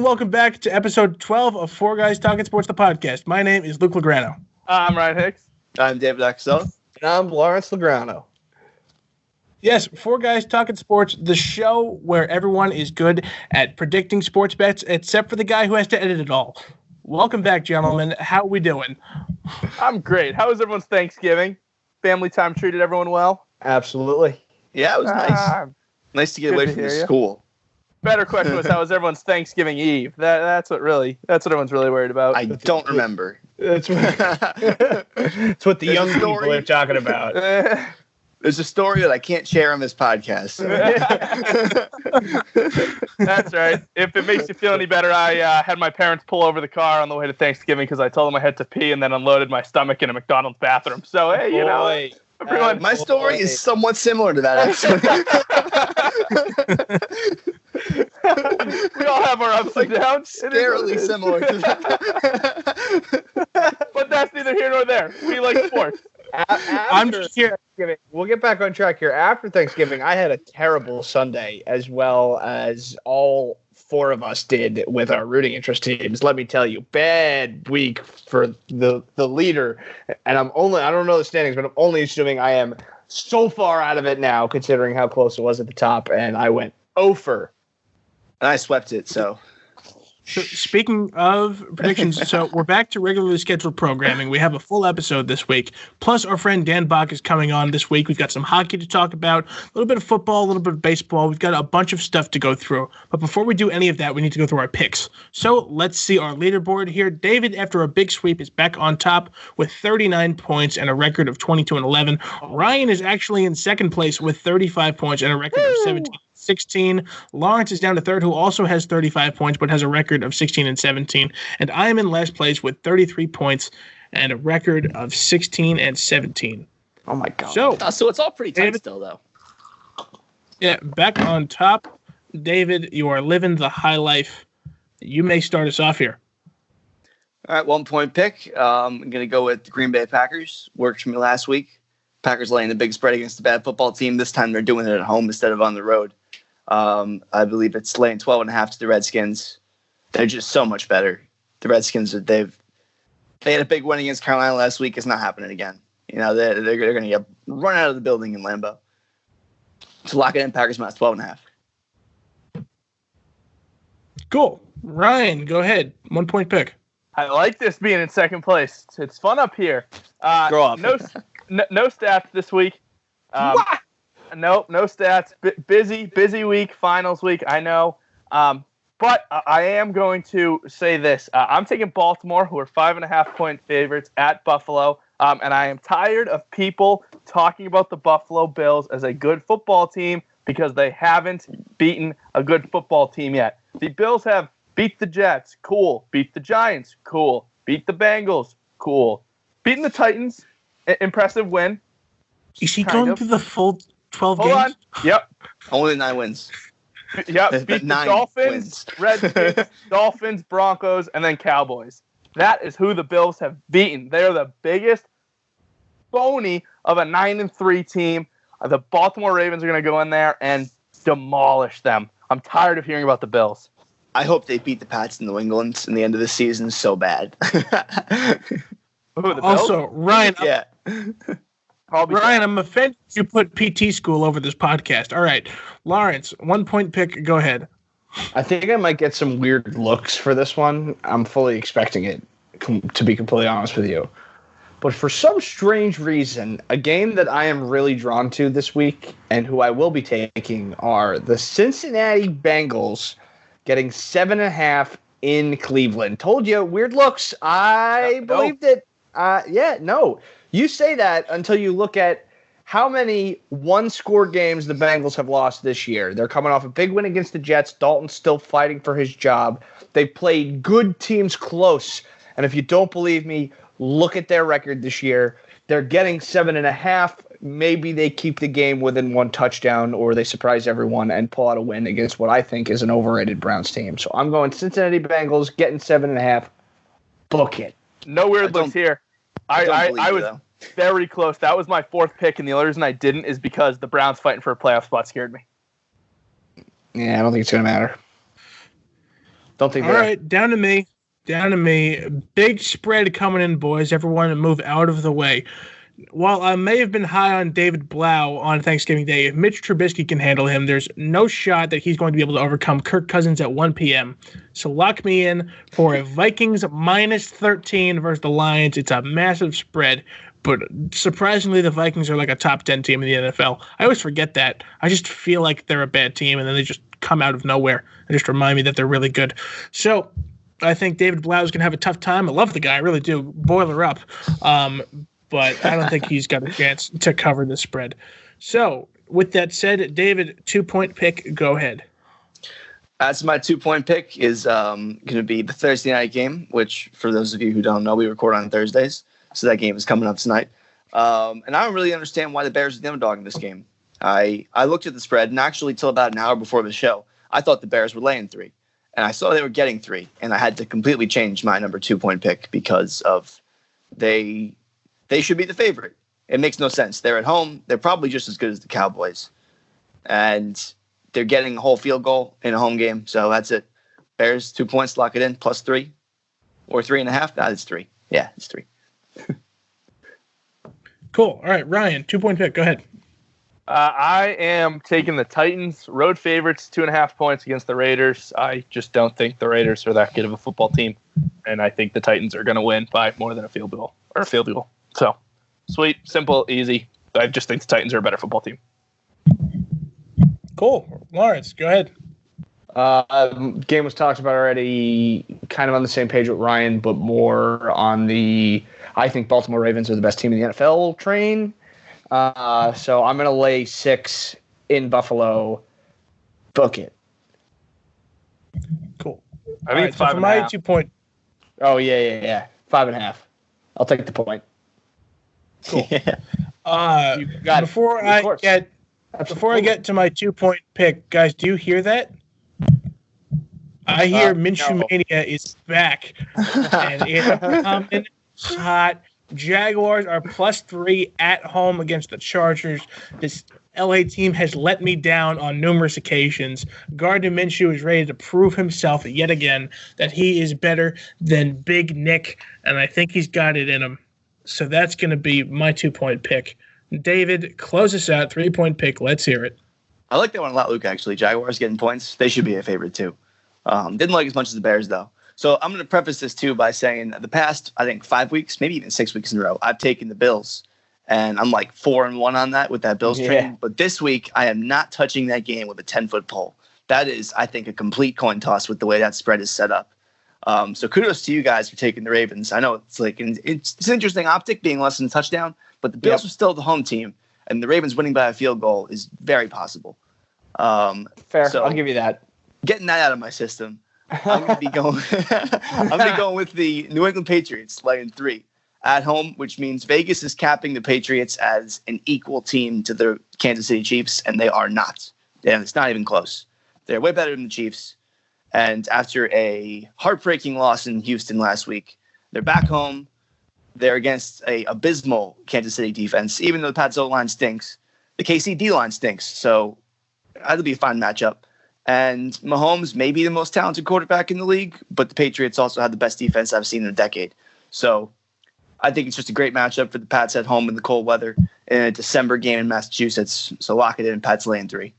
and welcome back to episode 12 of Four Guys Talking Sports, the podcast. My name is Luke Lagrano. I'm Ryan Hicks. I'm David Axel. And I'm Lawrence Lagrano. Yes, Four Guys Talking Sports, the show where everyone is good at predicting sports bets, except for the guy who has to edit it all. Welcome back, gentlemen. How are we doing? I'm great. How was everyone's Thanksgiving? Family time treated everyone well? Absolutely. Yeah, it was nice. Nice to get away from the school. Better question was, how was everyone's Thanksgiving Eve? That's what everyone's really worried about. I don't remember. That's what the young people are talking about. There's a story that I can't share on this podcast. That's right. If it makes you feel any better, I had my parents pull over the car on the way to Thanksgiving because I told them I had to pee and then unloaded my stomach in a McDonald's bathroom. So, hey, you know, everyone. My story is somewhat similar to that, actually. We all have our ups and downs. Scarily similar to that. But that's neither here nor there. We like sports. I'm just here. We'll get back on track here. After Thanksgiving, I had a terrible Sunday, as well as all four of us did with our rooting interest teams. Let me tell you, bad week for the leader. And I don't know the standings, but I'm only assuming I am so far out of it now, considering how close it was at the top. And I went 0-for. And I swept it, so. Speaking of predictions, so we're back to regularly scheduled programming. We have a full episode this week. Plus, our friend Dan Bach is coming on this week. We've got some hockey to talk about, a little bit of football, a little bit of baseball. We've got a bunch of stuff to go through. But before we do any of that, we need to go through our picks. So let's see our leaderboard here. David, after a big sweep, is back on top with 39 points and a record of 22-11. Ryan is actually in second place with 35 points and a record of 17-16. Lawrence is down to third, who also has 35 points, but has a record of 16-17. And I am in last place with 33 points and a record of 16-17. Oh, my God. So it's all pretty tight David, still, though. Yeah, back on top. David, you are living the high life. You may start us off here. All right, 1 point pick. I'm going to go with the Green Bay Packers. Worked for me last week. Packers laying the big spread against a bad football team. This time they're doing it at home instead of on the road. I believe it's laying 12.5 to the Redskins. They're just so much better. The Redskins, they had a big win against Carolina last week. It's not happening again. You know, they're going to get run out of the building in Lambeau. So lock it in, Packers minus 12.5. Cool. Ryan, go ahead. 1 point pick. I like this being in second place. It's fun up here. Grow up. No stats this week. No stats. Busy week, finals week, I know. But I am going to say this. I'm taking Baltimore, who are 5.5-point favorites at Buffalo. And I am tired of people talking about the Buffalo Bills as a good football team because they haven't beaten a good football team yet. The Bills have beat the Jets, cool. Beat the Giants, cool. Beat the Bengals, cool. Beaten the Titans, impressive win. Is he going through the full 12 games? Hold on. Yep. Only 9 wins. Yep. Beat the Dolphins, Redskins, Dolphins, Broncos, and then Cowboys. That is who the Bills have beaten. They're the biggest phony of a 9-3 team. The Baltimore Ravens are going to go in there and demolish them. I'm tired of hearing about the Bills. I hope they beat the Pats in New England in the end of the season so bad. Also, Ryan. Yeah. Ryan, I'm offended you put PT school over this podcast. All right. Lawrence, 1 point pick. Go ahead. I think I might get some weird looks for this one. I'm fully expecting it, to be completely honest with you. But for some strange reason, a game that I am really drawn to this week and who I will be taking are the Cincinnati Bengals getting 7.5 in Cleveland. Told you, weird looks. I believed it. You say that until you look at how many one-score games the Bengals have lost this year. They're coming off a big win against the Jets. Dalton's still fighting for his job. They played good teams close. And if you don't believe me, look at their record this year. They're getting 7.5. Maybe they keep the game within one touchdown or they surprise everyone and pull out a win against what I think is an overrated Browns team. So I'm going Cincinnati Bengals, getting 7.5. Book it. No weird looks here. I was very close. That was my fourth pick, and the only reason I didn't is because the Browns fighting for a playoff spot scared me. Yeah, I don't think it's going to matter. Don't think All right, down to me. Down to me. Big spread coming in, boys. Everyone move out of the way. While I may have been high on David Blau on Thanksgiving Day, if Mitch Trubisky can handle him, there's no shot that he's going to be able to overcome Kirk Cousins at 1 p.m. So lock me in for a Vikings minus 13 versus the Lions. It's a massive spread, but surprisingly, the Vikings are like a top 10 team in the NFL. I always forget that. I just feel like they're a bad team, and then they just come out of nowhere and just remind me that they're really good. So I think David Blau is going to have a tough time. I love the guy. I really do. Boiler up. But I don't think he's got a chance to cover the spread. So, with that said, David, 2-point pick, go ahead. As my 2-point pick is going to be the Thursday night game, which for those of you who don't know, we record on Thursdays. So that game is coming up tonight. And I don't really understand why the Bears are the underdog in this game. I looked at the spread, and actually till about an hour before the show, I thought the Bears were laying 3. And I saw they were getting 3. And I had to completely change my number 2-point pick because of they should be the favorite. It makes no sense. They're at home. They're probably just as good as the Cowboys. And they're getting a whole field goal in a home game. So that's it. Bears, 2 points, lock it in, plus 3. Or 3.5. No, it's 3. Yeah, it's 3. Cool. All right, Ryan, 2-point pick. Go ahead. I am taking the Titans, road favorites, 2.5 points against the Raiders. I just don't think the Raiders are that good of a football team. And I think the Titans are going to win by more than a field goal. So, sweet, simple, easy. I just think the Titans are a better football team. Cool. Lawrence, go ahead. Game was talked about already, kind of on the same page with Ryan, but more on the, I think Baltimore Ravens are the best team in the NFL train. So I'm going to lay 6 in Buffalo. Book it. Cool. I think it's 5.5. For my 2-point. Oh, yeah. 5.5. I'll take the point. Cool. Yeah. You got before it. I get to my 2-point pick, guys, do you hear that? I hear Minshew Mania is back, and it's coming hot. Jaguars are plus 3 at home against the Chargers. This LA team has let me down on numerous occasions. Gardner Minshew is ready to prove himself yet again that he is better than Big Nick, and I think he's got it in him. So that's going to be my 2-point pick. David, close us out. 3-point pick. Let's hear it. I like that one a lot, Luke, actually. Jaguars getting points. They should be a favorite, too. Didn't like as much as the Bears, though. So I'm going to preface this, too, by saying the past, I think, 5 weeks, maybe even 6 weeks in a row, I've taken the Bills. And I'm like 4-1 on that with that Bills train. But this week, I am not touching that game with a 10-foot pole. That is, I think, a complete coin toss with the way that spread is set up. So kudos to you guys for taking the Ravens. I know it's like it's an interesting optic being less than a touchdown, but the Bills are still the home team, and the Ravens winning by a field goal is very possible. Fair. So I'll give you that. Getting that out of my system, I'm going to be going. I'm going to be going with the New England Patriots laying 3 at home, which means Vegas is capping the Patriots as an equal team to the Kansas City Chiefs, and they are not. And it's not even close. They're way better than the Chiefs. And after a heartbreaking loss in Houston last week, they're back home. They're against a abysmal Kansas City defense. Even though the Pats O-line stinks, the KC D-line stinks. So that'll be a fine matchup. And Mahomes may be the most talented quarterback in the league, but the Patriots also have the best defense I've seen in a decade. So I think it's just a great matchup for the Pats at home in the cold weather in a December game in Massachusetts. So lock it in, Pats laying 3.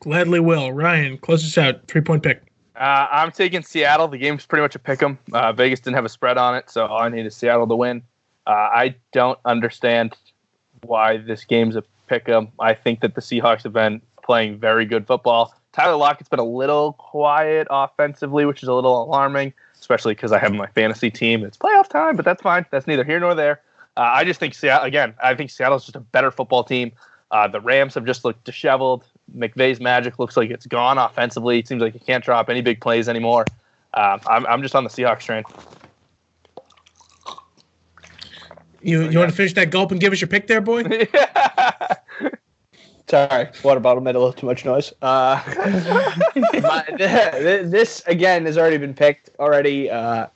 Gladly will. Ryan, close us out. 3-point pick. I'm taking Seattle. The game's pretty much a pick 'em. Vegas didn't have a spread on it, so all I need is Seattle to win. I don't understand why this game's a pick 'em. I think that the Seahawks have been playing very good football. Tyler Lockett's been a little quiet offensively, which is a little alarming, especially because I have my fantasy team. It's playoff time, but that's fine. That's neither here nor there. I just think I think Seattle's just a better football team. The Rams have just looked disheveled. McVay's magic looks like it's gone offensively. It seems like he can't drop any big plays anymore. I'm just on the Seahawks train. You want to finish that gulp and give us your pick there, boy? Sorry, water bottle made a little too much noise. This, again, has already been picked already. It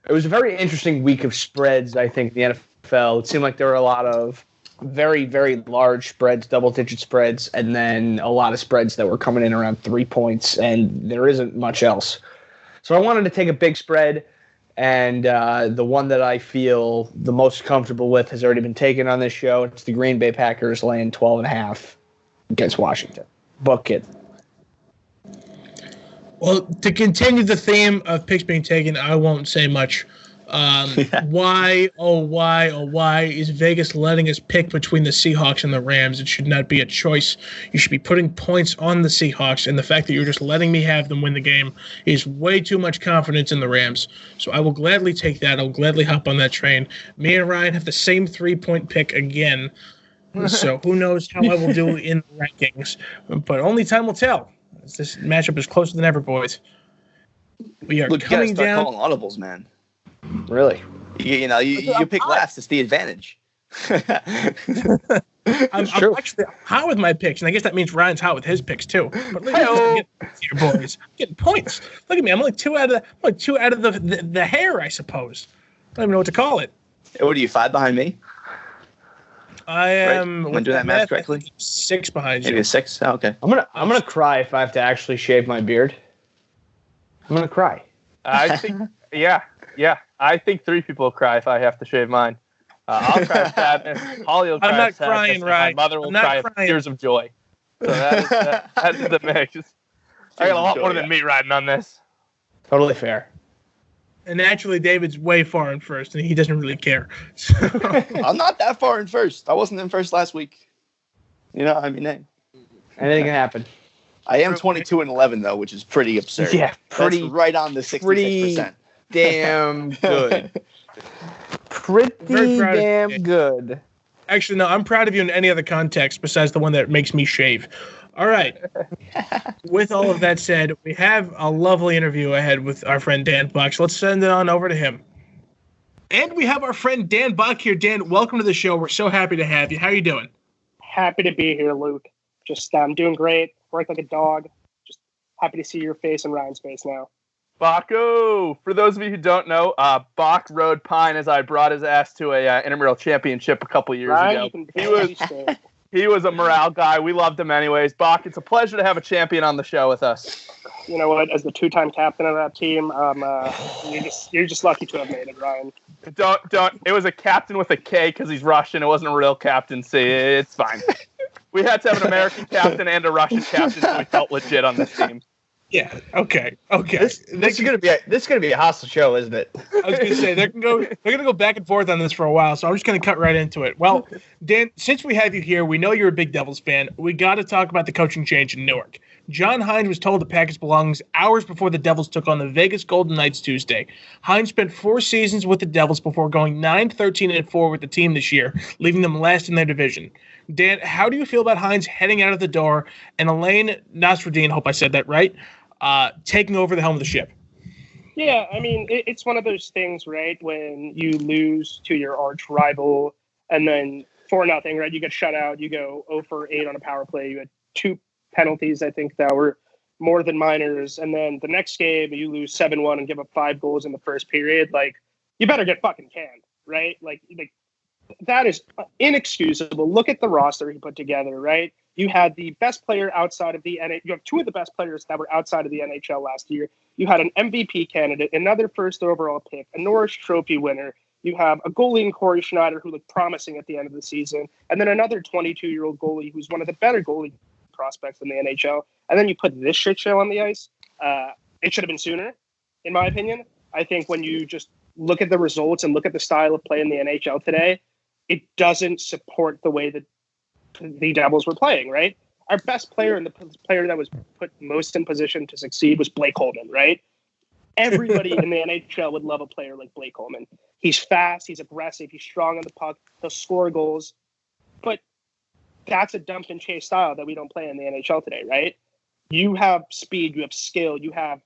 was a very interesting week of spreads, I think, in the NFL. It seemed like there were a lot of very, very large spreads, double-digit spreads, and then a lot of spreads that were coming in around 3 points, and there isn't much else. So I wanted to take a big spread, and the one that I feel the most comfortable with has already been taken on this show. It's the Green Bay Packers laying 12.5 against Washington. Book it. Well, to continue the theme of picks being taken, I won't say much. Why is Vegas letting us pick between the Seahawks and the Rams? It should not be a choice. You should be putting points on the Seahawks, and the fact that you're just letting me have them win the game is way too much confidence in the Rams. So I will gladly take that. I'll gladly hop on that train. Me and Ryan have the same 3-point pick again. So who knows how I will do in the rankings. But only time will tell. This matchup is closer than ever, boys. We are coming down. Calling audibles, man. Really? You pick last. It's the advantage. I'm actually hot with my picks, and I guess that means Ryan's hot with his picks too. But look at here, boys. I'm getting points. Look at me. I'm only two out of the hair, I suppose. I don't even know what to call it. What are you, 5 behind me? I am. Am I doing that math correctly? 6 behind you. Maybe 6. Oh, okay. I'm gonna cry if I have to actually shave my beard. I'm gonna cry. I think, yeah. I think 3 people will cry if I have to shave mine. I'll cry of sadness. Holly will cry I'm not of sadness. crying, Ryan. My mother will cry of tears of joy. So that is the mix. I got a lot more than me riding on this. Totally fair. And naturally, David's way far in first, and he doesn't really care. So. I'm not that far in first. I wasn't in first last week. Anything can happen. I am 22-11 though, which is pretty absurd. Yeah, That's right on the 66%. Damn good. Pretty damn good. Actually, no, I'm proud of you in any other context besides the one that makes me shave. All right. With all of that said, we have a lovely interview ahead with our friend Dan Bach. So let's send it on over to him. And we have our friend Dan Bach here. Dan, welcome to the show. We're so happy to have you. How are you doing? Happy to be here, Luke. Just doing great. Work like a dog. Just happy to see your face and Ryan's face now. Baco! For those of you who don't know, Bach rode Pine as I brought his ass to a intramural championship a couple years ago. He was a morale guy. We loved him anyways. Bach, it's a pleasure to have a champion on the show with us. You know what? As the 2-time captain of that team, you're just lucky to have made it, Ryan. Don't. It was a captain with a K because he's Russian. It wasn't a real captaincy. It's fine. We had to have an American captain and a Russian captain, so we felt legit on this team. Yeah. Okay. This is gonna be a hostile show, isn't it? I was gonna say they're gonna go back and forth on this for a while, so I'm just gonna cut right into it. Well, Dan, since we have you here, we know you're a big Devils fan. We got to talk about the coaching change in Newark. John Hines was told the package belongs hours before the Devils took on the Vegas Golden Knights Tuesday. Hines spent 4 seasons with the Devils before going 9-13-4 with the team this year, leaving them last in their division. Dan, how do you feel about Hines heading out of the door and Elaine Nasruddin, hope I said that right, taking over the helm of the ship? Yeah, I mean, it's one of those things, right, when you lose to your arch rival and then 4-0, right, you get shut out, you go 0-for-8 on a power play, you had 2 penalties, I think, that were more than minors, and then the next game you lose 7-1 and give up 5 goals in the first period. Like, you better get fucking canned, right? Like that is inexcusable. Look at the roster he put together, right? You had the best player outside of the NHL. You have 2 of the best players that were outside of the NHL last year. You had an MVP candidate, another first overall pick, a Norris Trophy winner. You have a goalie in Corey Schneider who looked promising at the end of the season, and then another 22-year-old goalie who's one of the better goalie prospects in the NHL, and then you put this shit show on the ice. It should have been sooner, in my opinion. I think when you just look at the results and look at the style of play in the NHL today, it doesn't support the way that the Devils were playing, right? Our best player and the player that was put most in position to succeed was Blake Holman, right? Everybody in the NHL would love a player like Blake Holman. He's fast, he's aggressive, he's strong on the puck, he'll score goals, but that's a dump and chase style that we don't play in the NHL today, right? You have speed, you have skill, you have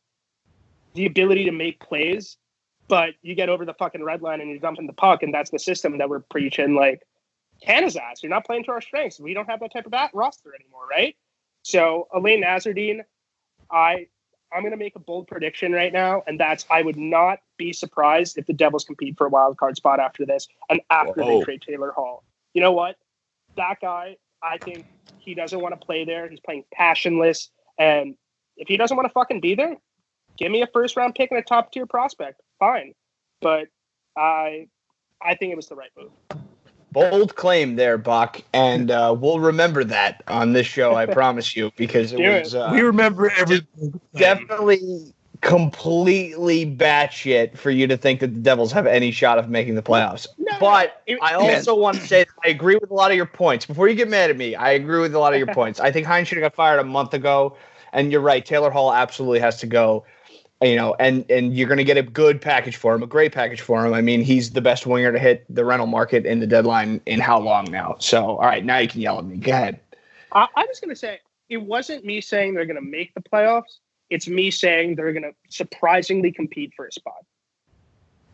the ability to make plays, but you get over the fucking red line and you're dumping the puck, and that's the system that we're preaching. Like, Canada's ass. You're not playing to our strengths. We don't have that type of roster anymore, right? So, Elaine Nasruddin, I'm going to make a bold prediction right now, and that's I would not be surprised if the Devils compete for a wild card spot after this and after they trade Taylor Hall. You know what? that guy, I think he doesn't want to play there. He's playing passionless. And if he doesn't want to fucking be there, give me a first-round pick and a top-tier prospect. Fine. But I think it was the right move. Bold claim there, Bach, and we'll remember that on this show, I promise you, because it was we remember everything. definitely completely batshit for you to think that the Devils have any shot of making the playoffs. But I also want to say that I agree with a lot of your points. Before you get mad at me, I agree with a lot of your points. I think Hines should have got fired a month ago, and you're right. Taylor Hall absolutely has to go. And you're going to get a good package for him, a great package for him. I mean, he's the best winger to hit the rental market in the deadline in how long now? So, all right, now you can yell at me. Go ahead. I was going to say, it wasn't me saying they're going to make the playoffs. It's me saying they're going to surprisingly compete for a spot.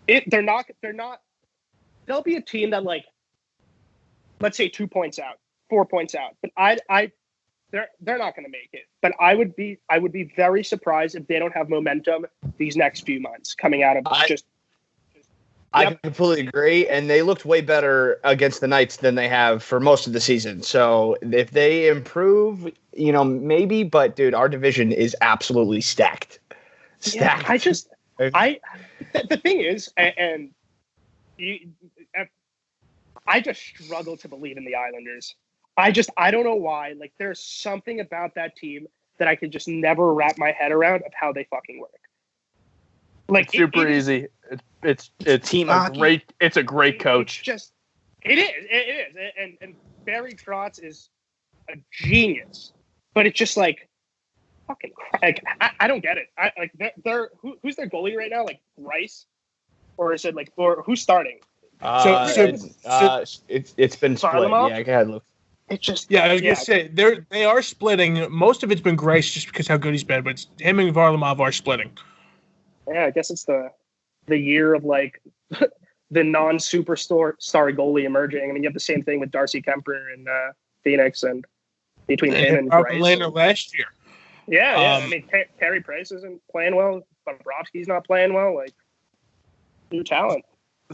They're not. They'll be a team that, like, let's say 2 points out, 4 points out. But they're not going to make it. But I would be very surprised if they don't have momentum these next few months coming out of I completely agree, and they looked way better against the Knights than they have for most of the season. So if they improve, maybe. But dude, our division is absolutely stacked. Stacked. Yeah, the thing is, and I just struggle to believe in the Islanders. I don't know why. Like, there's something about that team that I could just never wrap my head around of how they fucking work. Like, it's super easy. It's team a great. It's a great coach. It is. And Barry Trotz is a genius. But it's just like, fucking like, I don't get it. Who's their goalie right now? Like Rice, or is it like, or who's starting? It's been split. Varlamov? Yeah, go ahead, Luke. It's just I was gonna say they are splitting. Most of it's been Grice just because how good he's been, but it's him and Varlamov are splitting. Yeah, I guess it's the year of like the non-superstar goalie emerging. I mean, you have the same thing with Darcy Kemper in Phoenix, and between him and Price. Later last year. Yeah. I mean, Carey Price isn't playing well. Bobrovsky's not playing well. Like, new talent.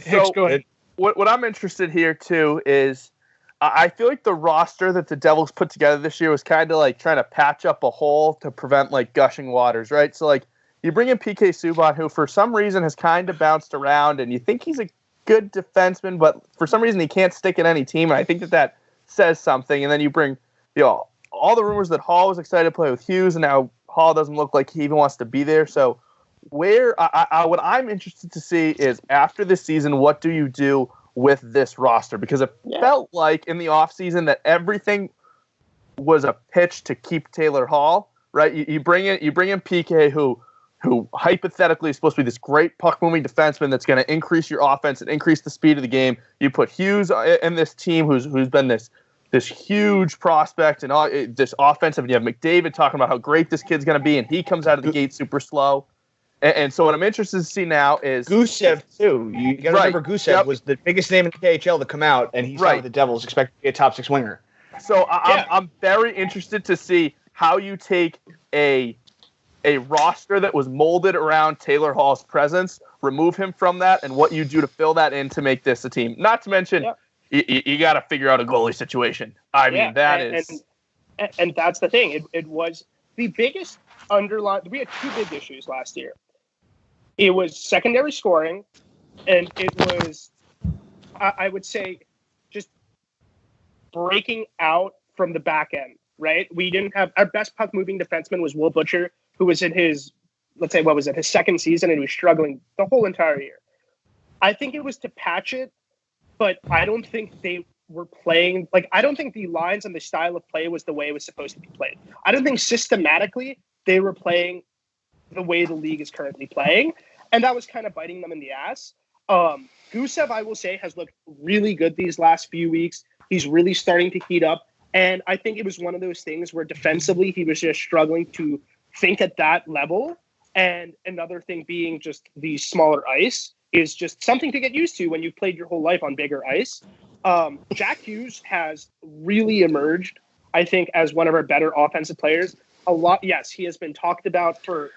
Hicks, go ahead. What I'm interested here too is I feel like the roster that the Devils put together this year was kind of like trying to patch up a hole to prevent like gushing waters, right? So like you bring in PK Subban, who for some reason has kind of bounced around, and you think he's a good defenseman, but for some reason he can't stick at any team. And I think that says something. And then you bring, all the rumors that Hall was excited to play with Hughes, and now Hall doesn't look like he even wants to be there. So what I'm interested to see is after this season, what do you do with this roster? Because it felt like in the offseason that everything was a pitch to keep Taylor Hall, right? You bring in PK, who hypothetically is supposed to be this great puck-moving defenseman that's going to increase your offense and increase the speed of the game. You put Hughes in this team, who's been this huge prospect and this offensive, and you have McDavid talking about how great this kid's going to be, and he comes out of the gate super slow. And so what I'm interested to see now is Gusev too. You got to remember Gusev was the biggest name in the KHL to come out, and he's out of the Devils, expected to be a top 6 winger. So I'm very interested to see how you take a roster that was molded around Taylor Hall's presence, remove him from that, and what you do to fill that in to make this a team. Not to mention, you got to figure out a goalie situation. I mean, and that's the thing. It was the biggest underline. We had 2 big issues last year. It was secondary scoring, and it was, I would say, just breaking out from the back end, right? We didn't have – our best puck-moving defenseman was Will Butcher, who was in his, let's say, his second season, and he was struggling the whole entire year. I think it was to patch it, but I don't think they were playing – like, I don't think the lines and the style of play was the way it was supposed to be played. I don't think systematically they were playing – the way the league is currently playing, and that was kind of biting them in the ass. Gusev, I will say, has looked really good these last few weeks. He's really starting to heat up, and I think it was one of those things where defensively he was just struggling to think at that level, and another thing being just the smaller ice is just something to get used to when you've played your whole life on bigger ice. Jack Hughes has really emerged, I think, as one of our better offensive players. Yes, he has been talked about for,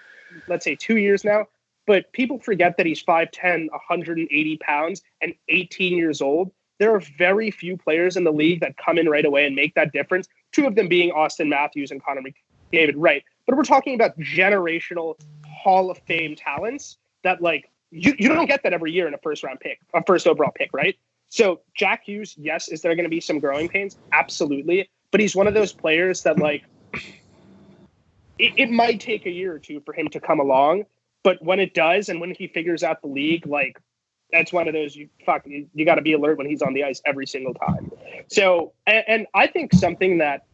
let's say, 2 years now, but people forget that he's 5'10", 180 pounds, and 18 years old. there are very few players in the league that come in right away and make that difference. Two of them being Austin Matthews and Connor McDavid, right? But we're talking about generational Hall of Fame talents that, like, you don't get that every year in a first overall pick, right? So Jack Hughes, yes, is there going to be some growing pains? Absolutely. But he's one of those players that, like, it might take a year or two for him to come along. But when it does, and when he figures out the league, like, that's one of those, you got to be alert when he's on the ice every single time. So, and I think something that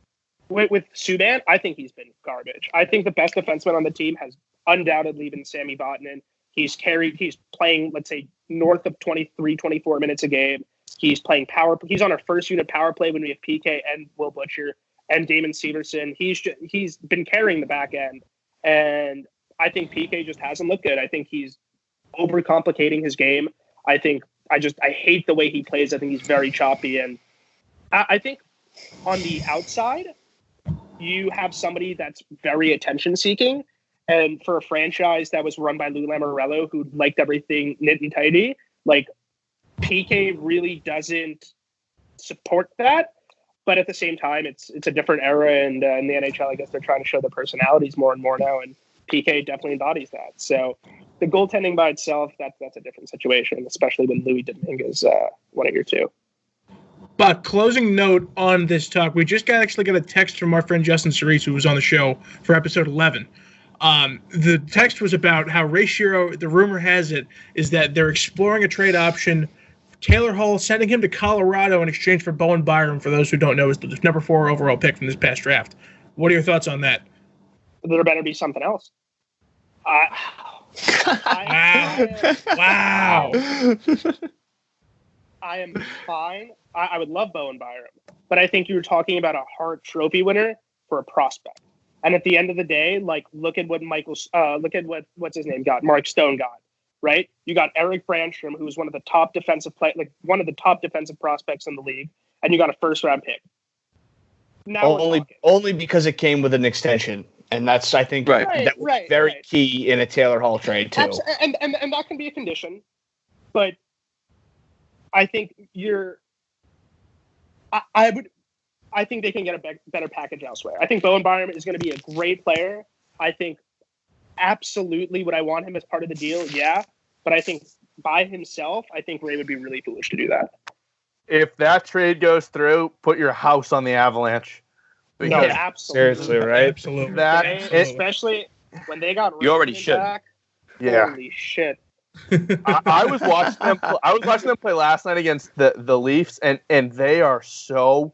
with Subban, I think he's been garbage. I think the best defenseman on the team has undoubtedly been Sami Vatanen. He's playing, let's say, north of 23, 24 minutes a game. He's playing he's on our first unit power play when we have PK and Will Butcher and Damon Severson. He's been carrying the back end. And I think PK just hasn't looked good. I think he's overcomplicating his game. I hate the way he plays. I think he's very choppy. And I think on the outside, you have somebody that's very attention seeking. And for a franchise that was run by Lou Lamoriello, who liked everything knit and tidy, like, PK really doesn't support that. But at the same time, it's a different era. And in the NHL, I guess they're trying to show their personalities more and more now. And PK definitely embodies that. So the goaltending by itself, that's a different situation, especially when Louis Dominguez one of your two. But closing note on this talk, we just got a text from our friend Justin Cerise, who was on the show for episode 11. The text was about how Ray Shero, the rumor has it, is that they're exploring a trade option. Taylor Hall sending him to Colorado in exchange for Bowen Byram, for those who don't know, is the number 4 overall pick from this past draft. What are your thoughts on that? There better be something else. Wow. I am fine. I would love Bowen Byram, but I think you were talking about a Hart Trophy winner for a prospect. And at the end of the day, like, look at what what's his name got, Mark Stone got, right? You got Eric Brandstrom, who was one of the top defensive prospects in the league, and you got a first-round pick. Now only because it came with an extension, and that's, I think, that was very key in a Taylor Hall trade too. And that can be a condition, but I think I think they can get a better package elsewhere. I think Bowen Byram is going to be a great player. I think absolutely would I want him as part of the deal? Yeah. But I think by himself, I think Ray would be really foolish to do that. If that trade goes through, put your house on the Avalanche. No, absolutely. Seriously, right? Absolutely. Especially when they got you already should. Back. Yeah. Holy shit. I was watching them. I was watching them play last night against the Leafs, and they are so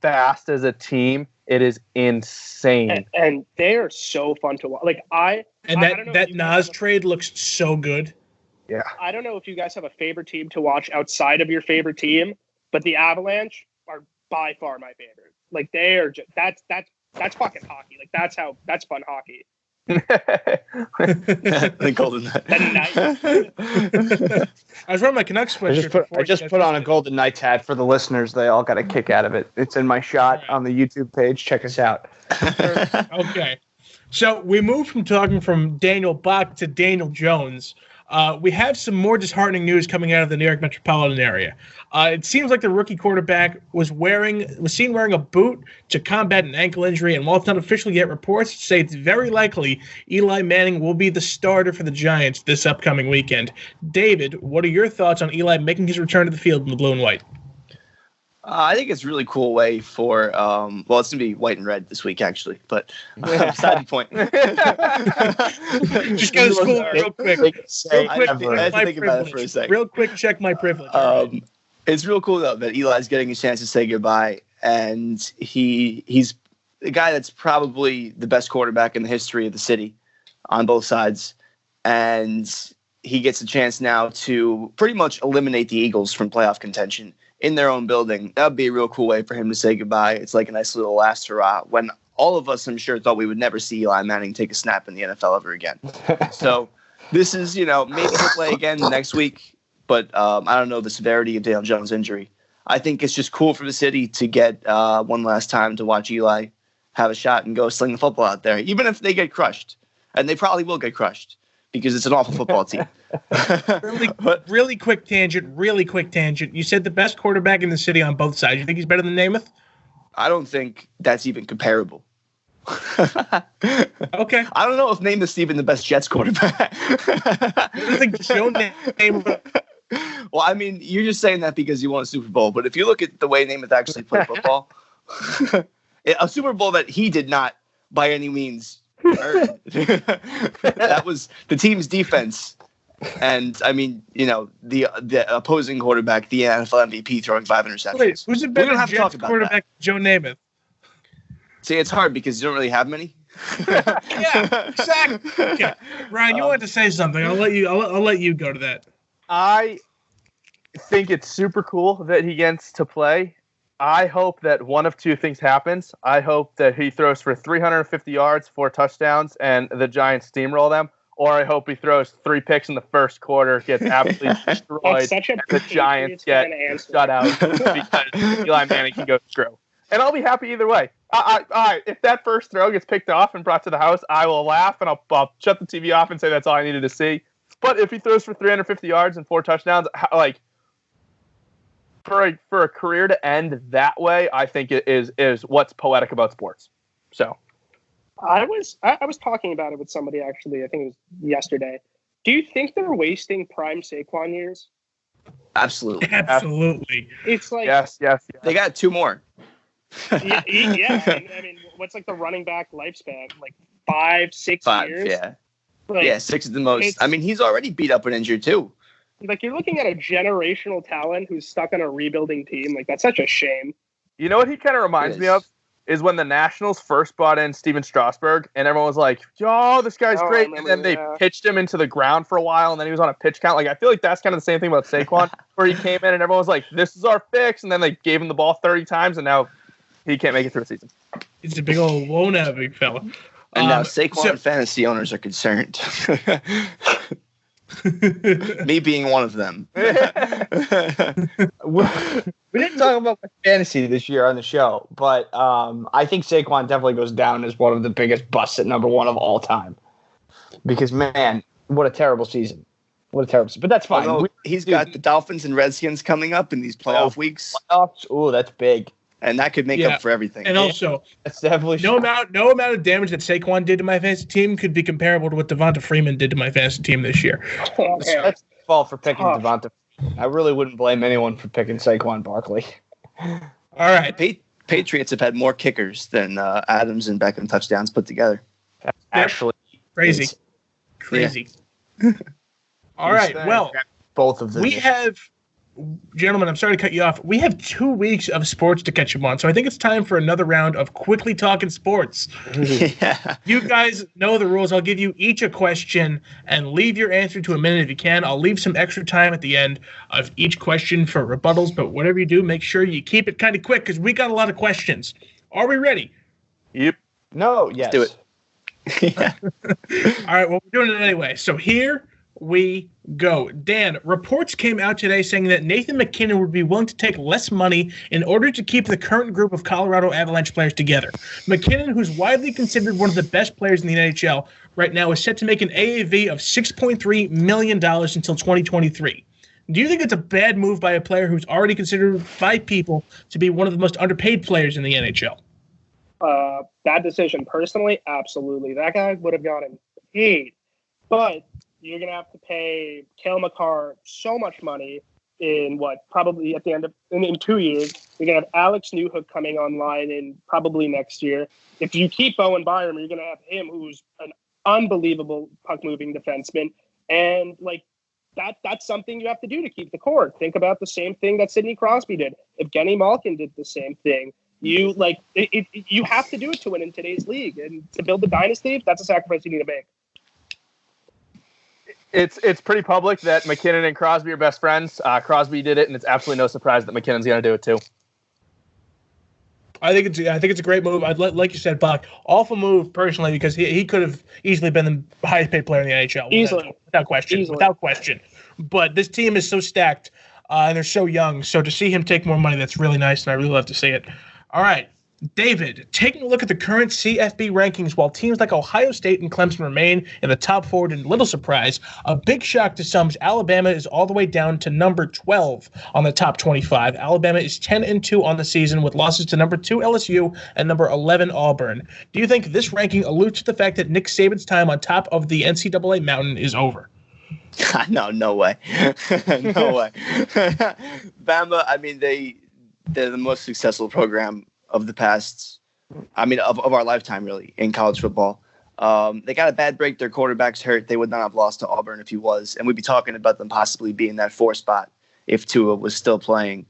fast as a team. It is insane, and they are so fun to watch. Like that Nas trade looks so good. Yeah, I don't know if you guys have a favorite team to watch outside of your favorite team, but the Avalanche are by far my favorite. Like, they are just that's fucking hockey. Like, that's fun hockey. The Golden Knight. I was wearing my Canucks sweatshirt. I just put on a Golden Knights hat for the listeners. They all got a kick out of it. It's in my shot on the YouTube page. Check us out. Okay. So we moved from talking from Daniel Bach to Daniel Jones. We have some more disheartening news coming out of the New York metropolitan area. It seems like the rookie quarterback was seen wearing a boot to combat an ankle injury, and while it's not official yet, reports say it's very likely Eli Manning will be the starter for the Giants this upcoming weekend. David, what are your thoughts on Eli making his return to the field in the blue and white? I think it's a really cool way for, it's going to be white and red this week, actually, but beside the point. Just go to school real quick. I have to think about it for a second. Real quick, check my privilege. It's real cool, though, that Eli's getting a chance to say goodbye, and he's the guy that's probably the best quarterback in the history of the city on both sides, and he gets a chance now to pretty much eliminate the Eagles from playoff contention in their own building. That would be a real cool way for him to say goodbye. It's like a nice little last hurrah when all of us, I'm sure, thought we would never see Eli Manning take a snap in the NFL ever again. So this is, maybe he'll play again next week, but I don't know the severity of Daniel Jones' injury. I think it's just cool for the city to get one last time to watch Eli have a shot and go sling the football out there, even if they get crushed. And they probably will get crushed. because it's an awful football team. Really quick tangent. You said the best quarterback in the city on both sides. You think he's better than Namath? I don't think that's even comparable. Okay. I don't know if Namath's even the best Jets quarterback. I think Joe Namath. Well, I mean, you're just saying that because you won a Super Bowl. But if you look at the way Namath actually played football, a Super Bowl that he did not by any means earn. That was the team's defense. And, I mean, the opposing quarterback, the NFL MVP, throwing 5 interceptions. Wait, who's a better Jets quarterback than Joe Namath? See, it's hard because you don't really have many. Yeah, exactly. Okay. Ryan, you wanted to say something. I'll let you go to that. I think it's super cool that he gets to play. I hope that one of two things happens. I hope that he throws for 350 yards, 4 touchdowns, and the Giants steamroll them. Or I hope he throws 3 picks in the first quarter, gets absolutely destroyed, and the Giants get shut out because Eli Manning can go screw. And I'll be happy either way. If that first throw gets picked off and brought to the house, I will laugh and I'll shut the TV off and say that's all I needed to see. But if he throws for 350 yards and 4 touchdowns, like for a career to end that way, I think it is what's poetic about sports. So I was talking about it with somebody actually. I think it was yesterday. Do you think they're wasting prime Saquon years? Absolutely. It's like yes. They got 2 more. yeah. I mean, what's like the running back lifespan? Like 5-6 years? Yeah. Like, yeah, 6 is the most. I mean, he's already beat up and injured too. Like, you're looking at a generational talent who's stuck on a rebuilding team. Like, that's such a shame. You know what he kind of reminds me of? Is when the Nationals first brought in Steven Strasburg, and everyone was like, "Yo, this guy's great," and then they pitched him into the ground for a while, and then he was on a pitch count. Like, I feel like that's kind of the same thing about Saquon, where he came in and everyone was like, "This is our fix," and then they gave him the ball 30 times, and now he can't make it through the season. He's a big old won't big fella. And now Saquon fantasy owners are concerned. Me being one of them. We didn't talk about fantasy this year on the show, but I think Saquon definitely goes down as one of the biggest busts at number 1 of all time. Because, man, what a terrible season. But that's fine. He's got the Dolphins and Redskins coming up in these playoff weeks. Playoffs? Oh, that's big. And that could make up for everything. And also, that's definitely no amount of damage that Saquon did to my fantasy team could be comparable to what Devonta Freeman did to my fantasy team this year. That's the fault for picking Devonta. I really wouldn't blame anyone for picking Saquon Barkley. All right. Patriots have had more kickers than Adams and Beckham touchdowns put together. Actually, crazy. Yeah. All right. Well, both of them. We have, gentlemen, I'm sorry to cut you off. We have 2 weeks of sports to catch up on, so I think it's time for another round of quickly talking sports. Yeah. You guys know the rules. I'll give you each a question and leave your answer to a minute if you can. I'll leave some extra time at the end of each question for rebuttals, but whatever you do, make sure you keep it kind of quick because we got a lot of questions. Are we ready? Yep. No, yes. Let's do it. Yeah. All right, well, we're doing it anyway. So here we go. Dan, reports came out today saying that Nathan McKinnon would be willing to take less money in order to keep the current group of Colorado Avalanche players together. McKinnon, who's widely considered one of the best players in the NHL right now, is set to make an AAV of $6.3 million until 2023. Do you think it's a bad move by a player who's already considered by people to be one of the most underpaid players in the NHL? Bad decision. Personally, absolutely. That guy would have gotten paid. But you're going to have to pay Cale Makar so much money in probably at the end of in 2 years. You're going to have Alex Newhook coming online in probably next year. If you keep Bowen Byram, you're going to have him, who's an unbelievable puck-moving defenseman. And that's something you have to do to keep the core. Think about the same thing that Sidney Crosby did. Evgeny Malkin did the same thing. You have to do it to win in today's league. And to build the dynasty, that's a sacrifice you need to make. It's pretty public that McKinnon and Crosby are best friends. Crosby did it, and it's absolutely no surprise that McKinnon's going to do it too. I think it's a great move. Like you said, Bach, awful move personally because he could have easily been the highest paid player in the NHL without question. But this team is so stacked and they're so young. So to see him take more money, that's really nice, and I really love to see it. All right, David, taking a look at the current CFB rankings, while teams like Ohio State and Clemson remain in the top 4, and little surprise, a big shock to some, Alabama is all the way down to number 12 on the top 25. Alabama is 10-2 on the season with losses to number 2 LSU and number 11 Auburn. Do you think this ranking alludes to the fact that Nick Saban's time on top of the NCAA mountain is over? No way. No way. Bama, I mean, they're the most successful program of the past, of our lifetime, really, in college football. They got a bad break. Their quarterback's hurt. They would not have lost to Auburn if he was. And we'd be talking about them possibly being that 4 spot if Tua was still playing.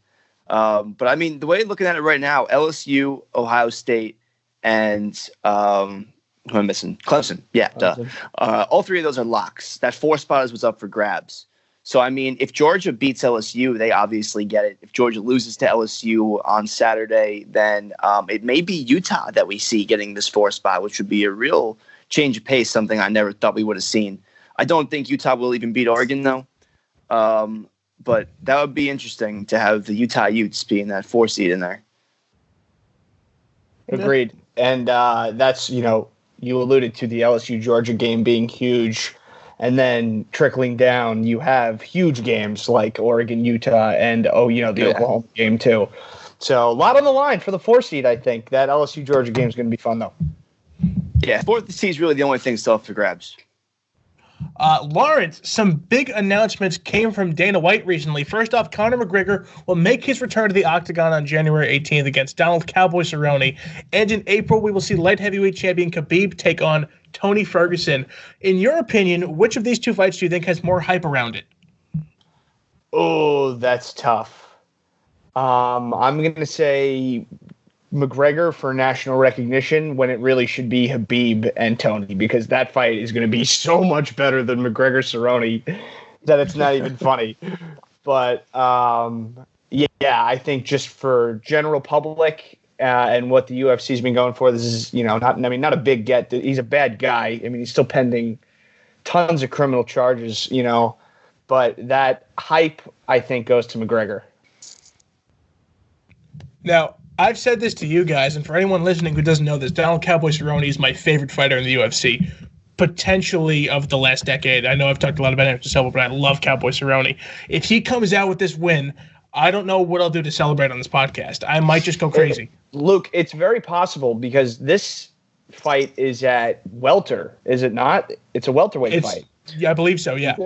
But, I mean, the way looking at it right now, LSU, Ohio State, and who am I missing? Clemson. Yeah, Clemson. All 3 of those are locks. That 4 spot is what's up for grabs. So, I mean, if Georgia beats LSU, they obviously get it. If Georgia loses to LSU on Saturday, then it may be Utah that we see getting this 4 spot, which would be a real change of pace, something I never thought we would have seen. I don't think Utah will even beat Oregon, though. But that would be interesting to have the Utah Utes being that 4 seed in there. Agreed. And that's, you alluded to the LSU-Georgia game being huge. And then trickling down, you have huge games like Oregon, Utah, and the Oklahoma game too. So a lot on the line for the 4 seed. I think that LSU Georgia game is going to be fun though. Yeah, 4th seed is really the only thing still up for grabs. Lawrence, some big announcements came from Dana White recently. First off, Conor McGregor will make his return to the octagon on January 18th against Donald Cowboy Cerrone. And in April, we will see light heavyweight champion Khabib take on Tony Ferguson. In your opinion, which of these 2 fights do you think has more hype around it? Oh, that's tough. I'm going to say McGregor for national recognition when it really should be Khabib and Tony, because that fight is going to be so much better than McGregor-Cerrone that it's not even funny. But, I think just for general public and what the UFC's been going for, this is, not a big get. He's a bad guy. I mean, he's still pending tons of criminal charges, but that hype, I think, goes to McGregor. Now, I've said this to you guys, and for anyone listening who doesn't know this, Donald Cowboy Cerrone is my favorite fighter in the UFC, potentially of the last decade. I know I've talked a lot about Anderson Silva, but I love Cowboy Cerrone. If he comes out with this win, I don't know what I'll do to celebrate on this podcast. I might just go crazy. Luke, it's very possible because this fight is at welter, is it not? It's a welterweight fight. Yeah, I believe so, yeah.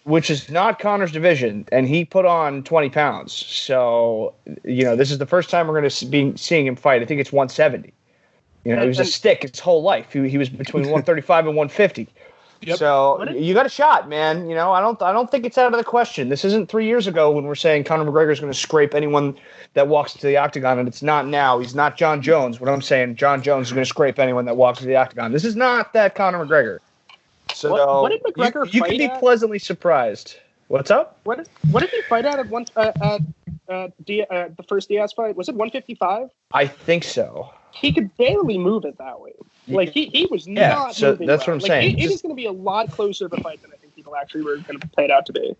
Which is not Conor's division, and he put on 20 pounds. So, this is the first time we're going to be seeing him fight. I think it's 170. He was a stick his whole life. He was between 135 and 150. Yep. So you got a shot, man. I don't think it's out of the question. This isn't 3 years ago when we're saying Conor McGregor is going to scrape anyone that walks into the octagon, and it's not now. He's not John Jones. What I'm saying, John Jones is going to scrape anyone that walks into the octagon. This is not that Conor McGregor. So what did McGregor you fight can be at? pleasantly surprised. What's up? What did he fight at the first Diaz fight? Was it 155? I think so. He could barely move it that way. Like he was not. So moving that's well. what I'm saying. It is going to be a lot closer of a fight than I think people actually were going to play it out to be.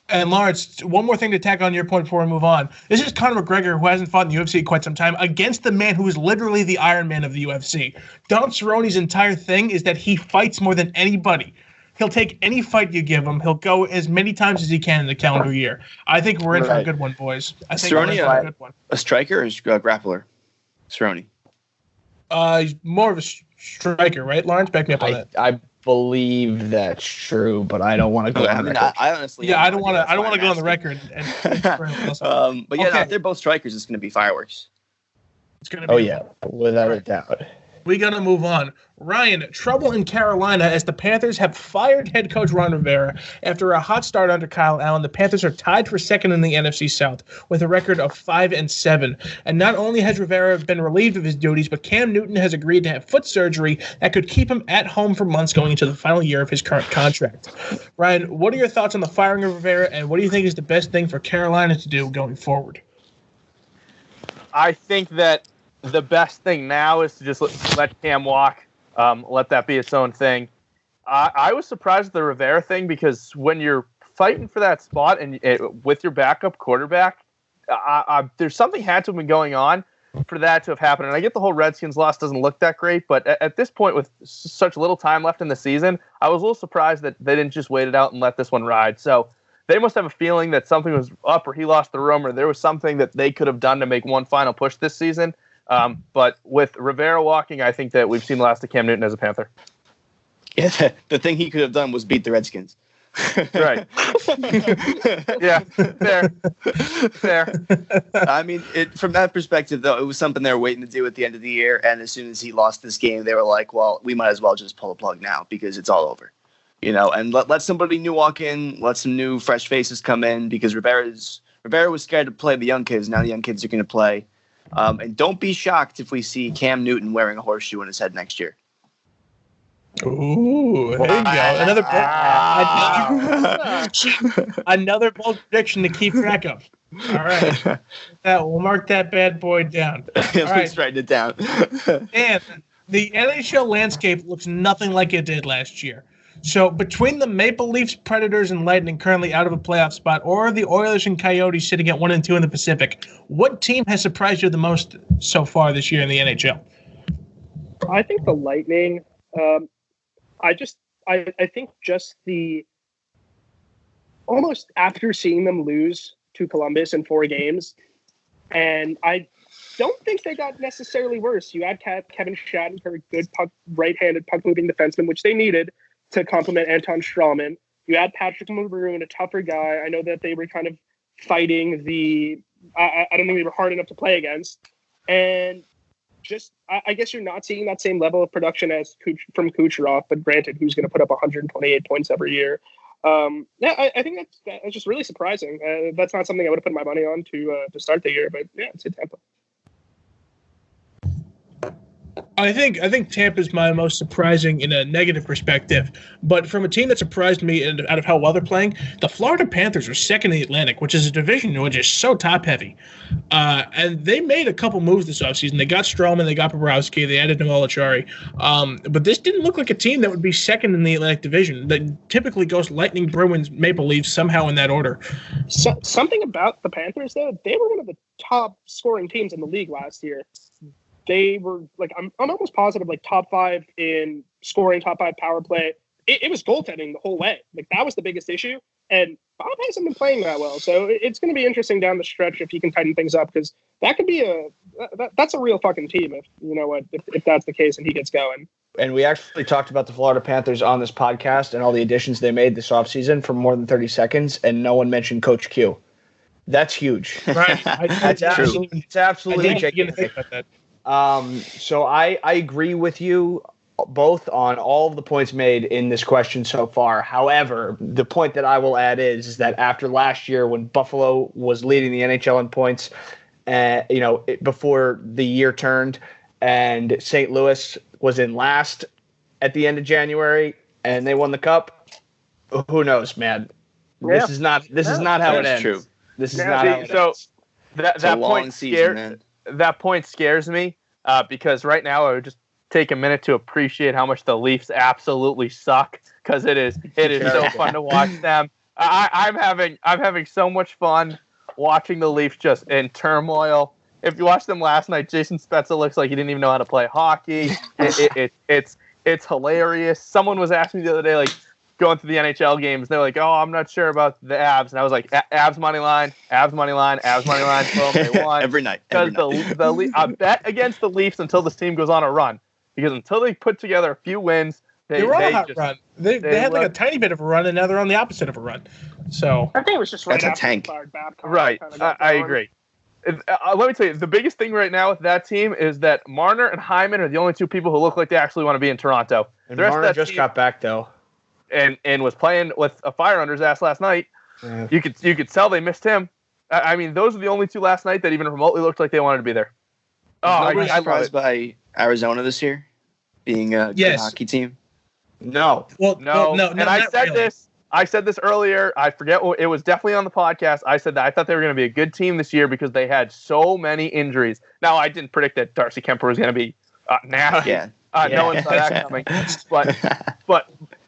And Lawrence, one more thing to tack on your point before we move on. This is Conor McGregor, who hasn't fought in the UFC in quite some time, against the man who is literally the Iron Man of the UFC. Donald Cerrone's entire thing is that he fights more than anybody. He'll take any fight you give him. He'll go as many times as he can in the calendar year. I think we're in for a good one, boys. I think Cerrone, we're in for a good one. A striker or a grappler? Cerrone. He's more of a striker, right, Lawrence? Back me up on that. I believe that's true, but I don't want to go on the record. I honestly, I don't want to go on the record. But yeah, if they're both strikers, it's going to be fireworks. It's going to be. Without a doubt. We got to move on. Ryan, trouble in Carolina as the Panthers have fired head coach Ron Rivera after a hot start under Kyle Allen. The Panthers are tied for second in the NFC South with a record of 5-7. And not only has Rivera been relieved of his duties, but Cam Newton has agreed to have foot surgery that could keep him at home for months going into the final year of his current contract. Ryan, what are your thoughts on the firing of Rivera, and what do you think is the best thing for Carolina to do going forward? I think that the best thing now is to just let Cam walk, let that be its own thing. I was surprised at the Rivera thing because when you're fighting for that spot and with your backup quarterback, there's something had to have been going on for that to have happened. And I get the whole Redskins loss doesn't look that great, but at this point, with such little time left in the season, I was a little surprised that they didn't just wait it out and let this one ride. So they must have a feeling that something was up, or he lost the room, or there was something that they could have done to make one final push this season. But with Rivera walking, I think that we've seen the last of Cam Newton as a Panther. Yeah, the thing he could have done was beat the Redskins. Right. Yeah, fair. I mean, from that perspective, though, it was something they were waiting to do at the end of the year. And as soon as he lost this game, they were like, well, we might as well just pull the plug now because it's all over. And let somebody new walk in, let some new fresh faces come in, because Rivera was scared to play the young kids. Now the young kids are going to play. And don't be shocked if we see Cam Newton wearing a horseshoe in his head next year. Ooh, there you go. Another bold prediction to keep track of. All right. We'll mark that bad boy down. Let's write it down. And the NHL landscape looks nothing like it did last year. So between the Maple Leafs, Predators, and Lightning currently out of a playoff spot, or the Oilers and Coyotes sitting at 1 and 2 in the Pacific, what team has surprised you the most so far this year in the NHL? I think the Lightning. I think just the almost after seeing them lose to Columbus in 4 games, and I don't think they got necessarily worse. You had Kevin Shattenkirk, good right-handed puck-moving defenseman, which they needed to complement Anton Strawman. You had Patrick Maroon, a tougher guy. I know that they were kind of fighting I don't think they were hard enough to play against. And just, I guess you're not seeing that same level of production as from Kucherov, but granted, who's going to put up 128 points every year. I think that's just really surprising. That's not something I would have put my money on to start the year, but yeah, it's Tampa. I think Tampa's my most surprising in a negative perspective. But from a team that surprised me out of how well they're playing, the Florida Panthers are second in the Atlantic, which is a division which is so top-heavy. And they made a couple moves this offseason. They got Stroman, they got Bobrovsky, they added Noel Acciari. But this didn't look like a team that would be second in the Atlantic division. That typically goes Lightning, Bruins, Maple Leafs, somehow in that order. So, something about the Panthers, though, they were one of the top scoring teams in the league last year. They were I'm almost positive top 5 in scoring, top 5 power play. It was goaltending the whole way. That was the biggest issue. And Bob hasn't been playing that well. So it's going to be interesting down the stretch if he can tighten things up, because that could be that's a real fucking team if that's the case and he gets going. And we actually talked about the Florida Panthers on this podcast and all the additions they made this offseason for more than 30 seconds, and no one mentioned Coach Q. That's huge. Right. It's absolutely gigantic. So I agree with you both on all of the points made in this question so far. However, the point that I will add is that after last year, when Buffalo was leading the NHL in points, before the year turned, and St. Louis was in last at the end of January, and they won the cup, who knows, man? Yeah. This is not how it ends. True. This is not how it ends. That point season, that point scares me because right now I would just take a minute to appreciate how much the Leafs absolutely suck, because it is so fun to watch them. I'm having so much fun watching the Leafs just in turmoil. If you watched them last night, Jason Spezza looks like he didn't even know how to play hockey. It's hilarious. Someone was asking me the other day, going through the NHL games, they're like, "Oh, I'm not sure about the Avs," and I was like, "Avs money line, Avs money line, Avs money line." Boom, they won every night. Because I bet against the Leafs until this team goes on a run, because until they put together a few wins, they were on a hot run. They had a tiny bit of a run, and now they're on the opposite of a run. So I think it was just right after tank. Right, I agree. Let me tell you, the biggest thing right now with that team is that Marner and Hyman are the only two people who look like they actually want to be in Toronto. And Marner just got back though. And was playing with a fire under his ass last night. Yeah. You could tell they missed him. I mean, those are the only two last night that even remotely looked like they wanted to be there. Nobody surprised by Arizona this year being a good hockey team? No. No. And I said this earlier. I forget. It was definitely on the podcast. I said that I thought they were going to be a good team this year because they had so many injuries. Now, I didn't predict that Darcy Kemper was going to be nasty. Yeah. No one saw that coming.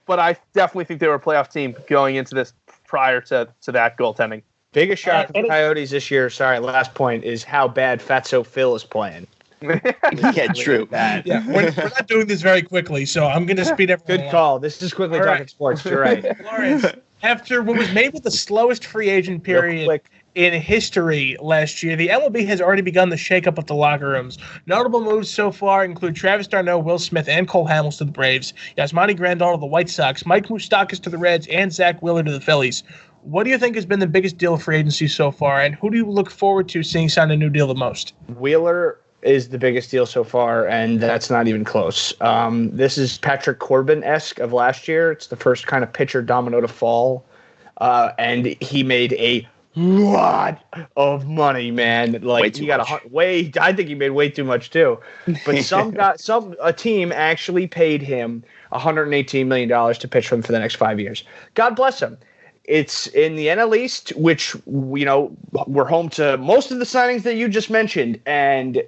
But I definitely think they were a playoff team going into this prior to that goaltending. Biggest shock of the Coyotes this year, sorry, last point, is how bad Fatso Phil is playing. Yeah, true. Yeah, we're not doing this very quickly, so I'm going to speed everyone Good along. call. This is quickly talking sports. You're right. Lawrence, after what was maybe the slowest free agent period in history last year, the MLB has already begun the shakeup of the locker rooms. Notable moves so far include Travis d'Arnaud, Will Smith, and Cole Hamels to the Braves, Yasmani Grandal to the White Sox, Mike Moustakas to the Reds, and Zach Wheeler to the Phillies. What do you think has been the biggest deal of free agency so far, and who do you look forward to seeing sign a new deal the most? Wheeler is the biggest deal so far, and that's not even close. This is Patrick Corbin-esque of last year. It's the first kind of pitcher domino to fall, and he made a lot of money, man. Like he got I think he made way too much too. But a team actually paid him $118 million to pitch for them for the next 5 years. God bless him. It's in the NL East, which, we're home to most of the signings that you just mentioned, and,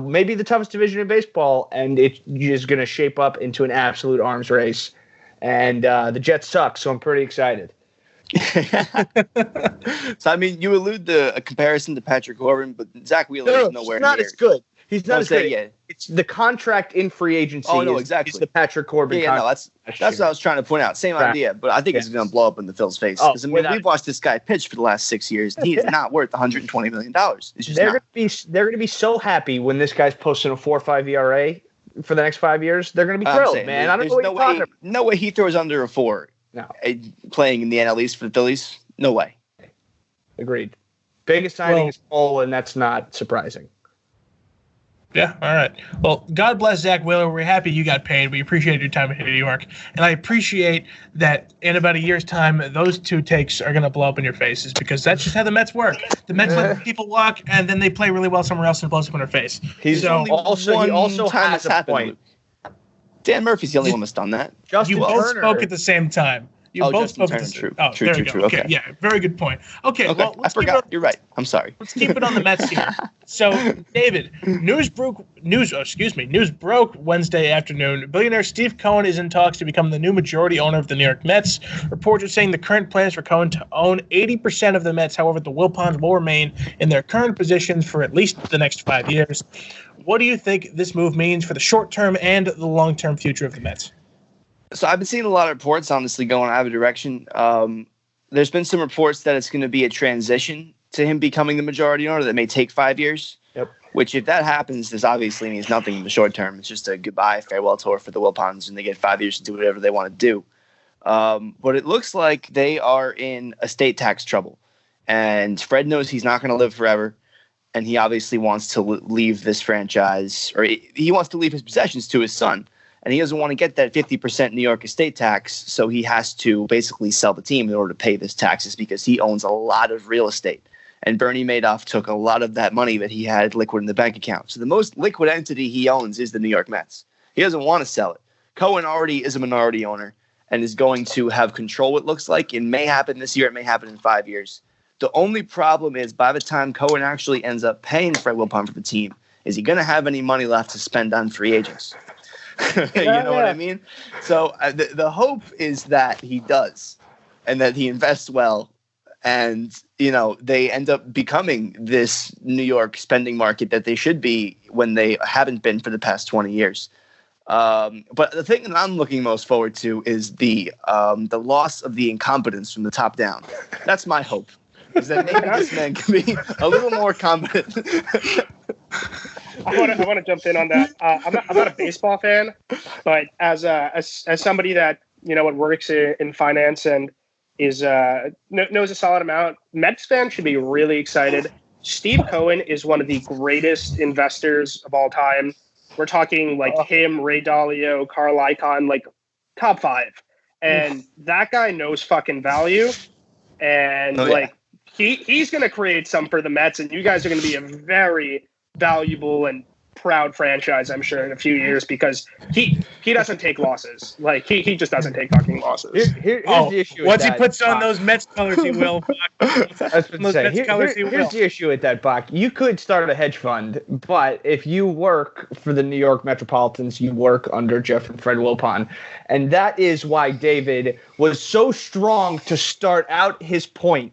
maybe the toughest division in baseball, and it's just going to shape up into an absolute arms race. And the Jets suck, so I'm pretty excited. So, I mean, you allude to a comparison to Patrick Corbin, but Zach Wheeler is nowhere near. He's not as good. He's not as good. Yeah. It's the contract in free agency. Oh, no, exactly. Is the Patrick Corbin contract. That's what I was trying to point out. Same idea, but I think it's going to blow up in the Phil's face. Because we've watched this guy pitch for the last 6 years. He is not worth $120 million. It's just they're going to be so happy when this guy's posting a 4.5 ERA for the next 5 years. They're going to be thrilled, man. I don't know what you're talking about. No way he throws under a 4. No. Playing in the NL East for the Phillies. No way. Agreed. Biggest signing is Cole, and that's not surprising. Yeah, all right. Well, God bless Zach Wheeler. We're happy you got paid. We appreciate your time in New York. And I appreciate that in about a year's time, those two takes are going to blow up in your faces because that's just how the Mets work. The Mets let people walk, and then they play really well somewhere else and it blows up in their face. He also has a point. Dan Murphy's the only one that's done that. You both spoke at the same time. Both spoke at the same time. True. Okay, yeah, very good point. Okay, well, I forgot. You're right. I'm sorry. Let's keep it on the Mets here. So, David, news broke Wednesday afternoon. Billionaire Steve Cohen is in talks to become the new majority owner of the New York Mets. Reports are saying the current plans for Cohen to own 80% of the Mets. However, the Wilpons will remain in their current positions for at least the next 5 years. What do you think this move means for the short-term and the long-term future of the Mets? So I've been seeing a lot of reports, honestly, going out of a direction. There's been some reports that it's going to be a transition to him becoming the majority owner that may take 5 years. Yep. Which, if that happens, this obviously means nothing in the short term. It's just a goodbye, farewell tour for the Wilpons, and they get 5 years to do whatever they want to do. But it looks like they are in estate tax trouble. And Fred knows he's not going to live forever. And he obviously wants to leave this franchise, or he wants to leave his possessions to his son. And he doesn't want to get that 50% New York estate tax, so he has to basically sell the team in order to pay this taxes because he owns a lot of real estate. And Bernie Madoff took a lot of that money that he had liquid in the bank account. So the most liquid entity he owns is the New York Mets. He doesn't want to sell it. Cohen already is a minority owner and is going to have control, it looks like. It may happen this year. It may happen in 5 years. The only problem is by the time Cohen actually ends up paying Fred Wilpon for the team, is he going to have any money left to spend on free agents? You know what I mean? So the hope is that he does and that he invests well and, they end up becoming this New York spending market that they should be when they haven't been for the past 20 years. But the thing that I'm looking most forward to is the loss of the incompetence from the top down. That's my hope, is that maybe this man can be a little more competent. I want to jump in on that. I'm not a baseball fan, but as somebody that works in finance and is knows a solid amount, Mets fans should be really excited. Steve Cohen is one of the greatest investors of all time. We're talking like him, Ray Dalio, Carl Icahn, like top 5, and that guy knows fucking value, and he's going to create some for the Mets, and you guys are going to be a very valuable and proud franchise, I'm sure, in a few years because he doesn't take losses. Like he just doesn't take fucking losses. Here's the issue. Once he puts on those Mets colors, he will. Here's the issue with that, Bach. You could start a hedge fund, but if you work for the New York Metropolitans, you work under Jeff and Fred Wilpon, and that is why David was so strong to start out his point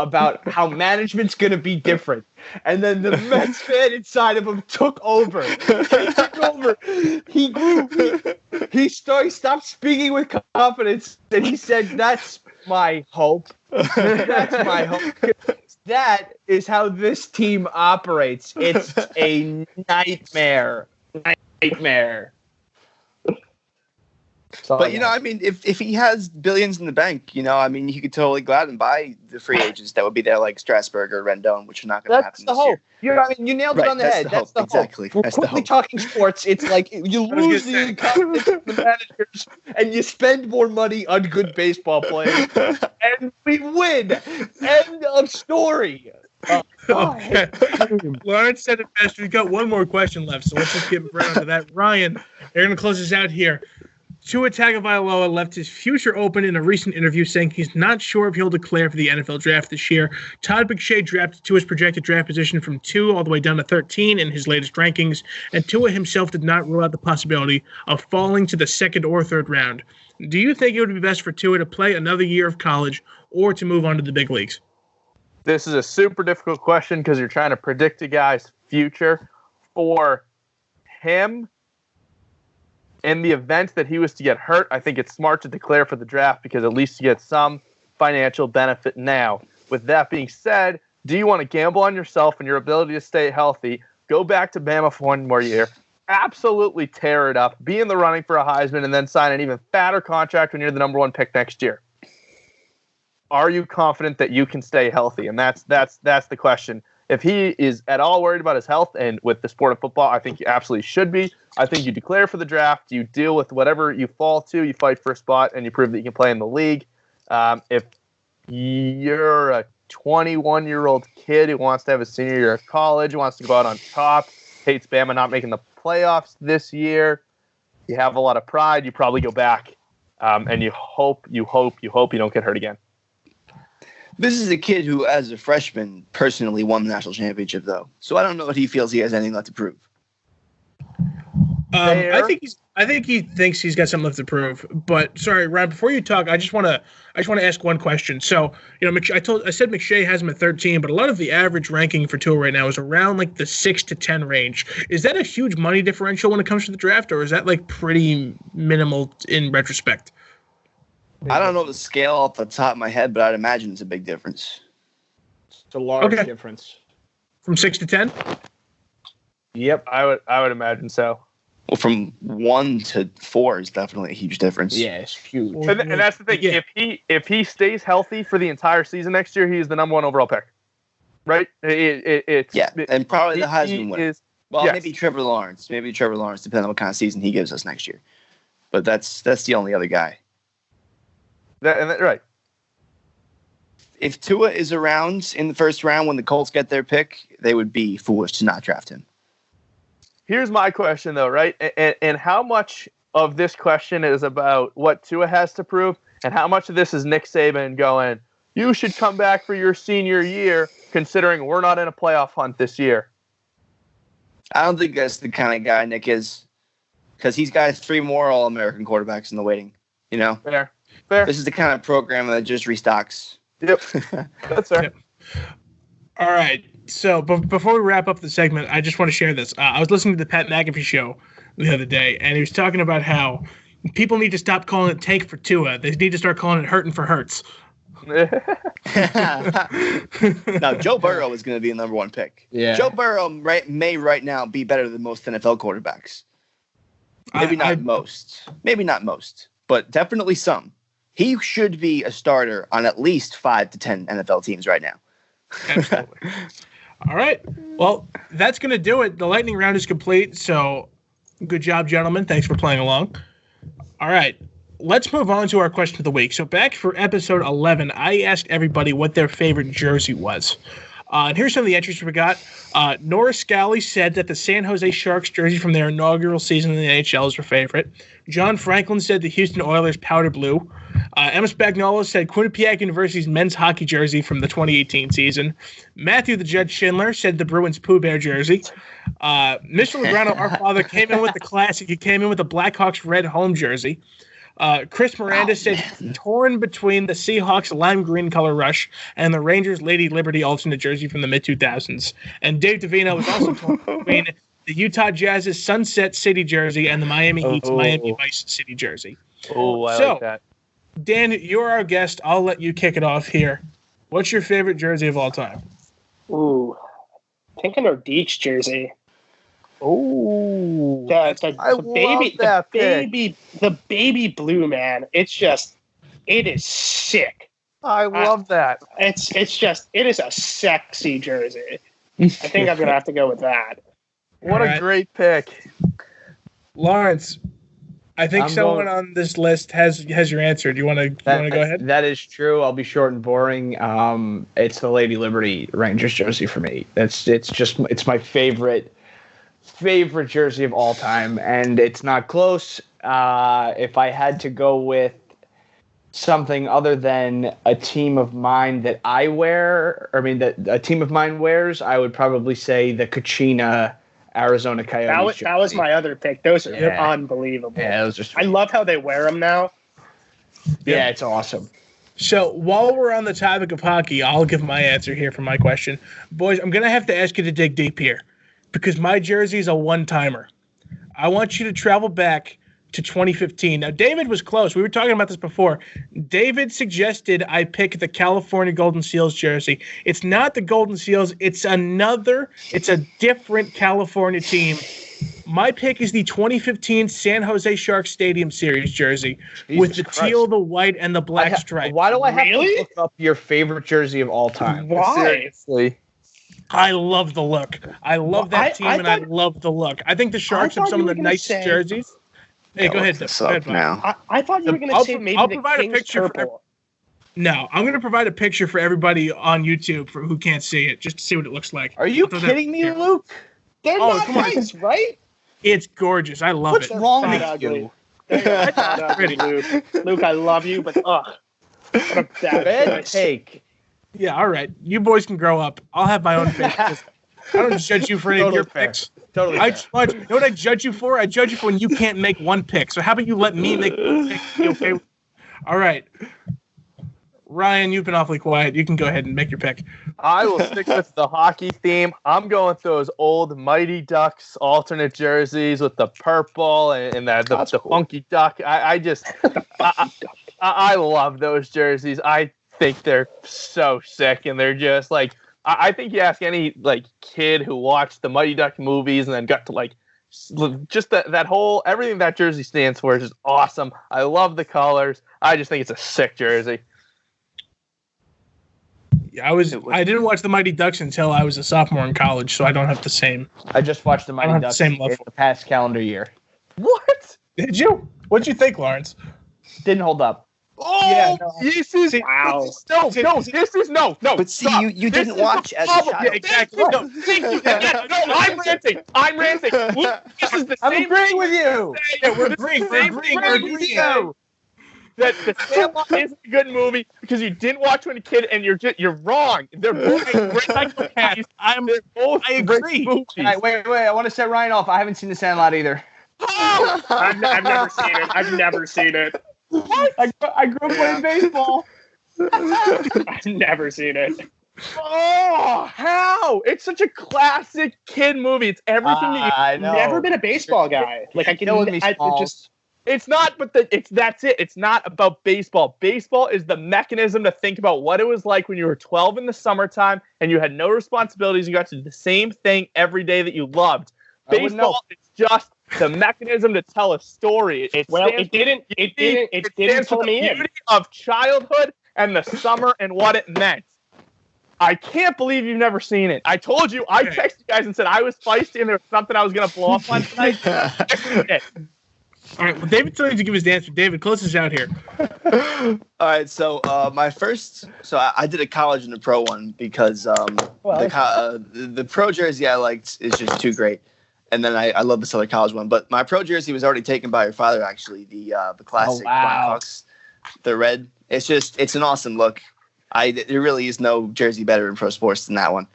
about how management's going to be different. And then the Mets fan inside of him took over. He took over. He grew. He stopped speaking with confidence, and he said, "That's my hope. That's my hope. That is how this team operates. It's a nightmare. Nightmare." But, I mean, if he has billions in the bank, I mean, he could totally go out and buy the free agents that would be there, like Strasburg or Rendon, which are not going to happen this year. You nailed it on the head. That's the hope. Exactly. We're quickly talking sports. It's like you lose the incompetence of the managers, and you spend more money on good baseball players, and we win. End of story. Okay. Lawrence said it best. We've got one more question left, so let's just get right onto that. Ryan, they're going to close us out here. Tua Tagovailoa left his future open in a recent interview, saying he's not sure if he'll declare for the NFL draft this year. Todd McShay drafted Tua's projected draft position from 2 all the way down to 13 in his latest rankings, and Tua himself did not rule out the possibility of falling to the 2nd or 3rd round. Do you think it would be best for Tua to play another year of college or to move on to the big leagues? This is a super difficult question because you're trying to predict a guy's future. For him, in the event that he was to get hurt, I think it's smart to declare for the draft because at least you get some financial benefit now. With that being said, do you want to gamble on yourself and your ability to stay healthy, go back to Bama for one more year, absolutely tear it up, be in the running for a Heisman, and then sign an even fatter contract when you're the number 1 pick next year? Are you confident that you can stay healthy? And that's the question. If he is at all worried about his health, and with the sport of football, I think you absolutely should be. I think you declare for the draft, you deal with whatever you fall to, you fight for a spot, and you prove that you can play in the league. If you're a 21-year-old kid who wants to have a senior year of college, who wants to go out on top, hates Bama not making the playoffs this year, you have a lot of pride, you probably go back, and you hope you don't get hurt again. This is a kid who, as a freshman, personally won the national championship, though. So I don't know if he feels he has anything left to prove. I think he thinks he's got something left to prove. But sorry, Ryan, before you talk, I just want to ask one question. So, I said McShay has him at 13, but a lot of the average ranking for Tua right now is around like the 6 to 10 range. Is that a huge money differential when it comes to the draft, or is that like pretty minimal in retrospect? I don't know the scale off the top of my head, but I'd imagine it's a big difference. It's a large difference. From 6 to 10? Yep. I would imagine so. Well, from 1 to 4 is definitely a huge difference. Yeah, it's huge. And that's the thing. Yeah. If he stays healthy for the entire season next year, he's the number 1 overall pick. Right? And probably the Heisman winner. Yes. Maybe Trevor Lawrence, depending on what kind of season he gives us next year. But that's the only other guy. Right. If Tua is around in the first round when the Colts get their pick, they would be foolish to not draft him. Here's my question, though, right? And how much of this question is about what Tua has to prove, and how much of this is Nick Saban going, you should come back for your senior year, considering we're not in a playoff hunt this year? I don't think that's the kind of guy Nick is, because he's got 3 more All-American quarterbacks in the waiting. Fair. This is the kind of program that just restocks. Yep, that's fair. Yep. All right. So before we wrap up the segment, I just want to share this. I was listening to the Pat McAfee show the other day, and he was talking about how people need to stop calling it tank for Tua. They need to start calling it hurting for Hurts. Now, Joe Burrow is going to be the number 1 pick. Yeah. Joe Burrow may right now be better than most NFL quarterbacks. Maybe not most, but definitely some. He should be a starter on at least 5 to 10 NFL teams right now. Absolutely. All right. Well, that's going to do it. The lightning round is complete. So good job, gentlemen. Thanks for playing along. All right. Let's move on to our question of the week. So back for episode 11, I asked everybody what their favorite jersey was. And here's some of the entries we got. Nora Scally said that the San Jose Sharks jersey from their inaugural season in the NHL is her favorite. John Franklin said the Houston Oilers powder blue. Emma Spagnuolo said Quinnipiac University's men's hockey jersey from the 2018 season. Matthew the Judge Schindler said the Bruins Pooh Bear jersey. Mr. Lograno, our father, came in with the classic. He came in with the Blackhawks red home jersey. Chris Miranda said torn between the Seahawks lime green color rush and the Rangers Lady Liberty alternate jersey from the mid 2000s. And Dave Davino was also torn between the Utah Jazz's Sunset City jersey and the Miami Heat's Miami Vice City jersey. Oh, I like that. Dan, you're our guest. I'll let you kick it off here. What's your favorite jersey of all time? Ooh, I think an Deech jersey. Oh, the baby blue, man. It is sick. I love that. It is a sexy jersey. I think I'm gonna have to go with that. What a great pick, Lawrence. I think someone on this list has your answer. Do you want to go ahead? That is true. I'll be short and boring. It's the Lady Liberty Rangers jersey for me. It's my favorite jersey of all time, and it's not close. If I had to go with something other than a team of mine that I wear, that a team of mine wears, I would probably say the Kachina Arizona Coyotes. That was my other pick. Those are unbelievable. Yeah, those are. I love how they wear them now. Yeah, it's awesome. So while we're on the topic of hockey, I'll give my answer here for my question. Boys, I'm going to have to ask you to dig deep here because my jersey is a one-timer. I want you to travel back to 2015. Now, David was close. We were talking about this before. David suggested I pick the California Golden Seals jersey. It's not the Golden Seals. It's a different California team. My pick is the 2015 San Jose Sharks Stadium Series jersey with the teal, the white, and the black stripe. Why do I have to look up your favorite jersey of all time? Why? Seriously. I love the look. I love that team, and I love the look. I think the Sharks have some of the nicest jerseys. Hey, go ahead. Now. I thought you were going to say maybe the King's purple. No, I'm going to provide a picture for everybody on YouTube for who can't see it, just to see what it looks like. Are you kidding me, Luke? They're not nice, right? It's gorgeous. I love it. What's wrong with you? Luke, I love you, but what a bad take. Yeah, all right. You boys can grow up. I'll have my own pick. I don't judge you for any of your picks. Totally. You know what I judge you for? I judge you for when you can't make one pick. So how about you let me make one pick? You okay? All right. Ryan, you've been awfully quiet. You can go ahead and make your pick. I will stick with the hockey theme. I'm going with those old Mighty Ducks alternate jerseys with the purple and the funky duck. I love those jerseys. I think they're so sick, and they're just like, I think you ask any kid who watched the Mighty Duck movies and then got to just that whole everything that jersey stands for is just awesome. I love the colors. I just think it's a sick jersey. I didn't watch the Mighty Ducks until I was a sophomore in college, so I don't have the same. I just watched the Mighty Ducks in the past calendar year. What? Did you? What'd you think, Lawrence? Didn't hold up. Oh, yeah, no. This is wow. No. But see, you didn't watch as a child. Yeah, exactly. No, I'm ranting. This is the I'm same agreeing with you. Yeah, we're agreeing. That The Sandlot isn't a good movie because you didn't watch when a kid, and you're wrong. They're both great movies. I agree. Movies. All right, wait. I want to set Ryan off. I haven't seen The Sandlot either. Oh! I've never seen it. What? I grew up playing baseball. I've never seen it. Oh, how? It's such a classic kid movie. It's everything that I've never been a baseball guy. It's not, but that's it. It's not about baseball. Baseball is the mechanism to think about what it was like when you were 12 in the summertime and you had no responsibilities. You got to do the same thing every day that you loved. Baseball is just the mechanism to tell a story. It didn't pull me in. The beauty of childhood and the summer and what it meant. I can't believe you've never seen it. I told you. I texted you guys and said I was feisty and there was something I was going to blow up on tonight. All right, well, David still needs to give his answer. David, close us out here. All right, so I did a college and a pro one because the pro jersey I liked is just too great. And then I love this other college one. But my pro jersey was already taken by your father, actually, the classic Blackhawks, the red. It's an awesome look. There really is no jersey better in pro sports than that one.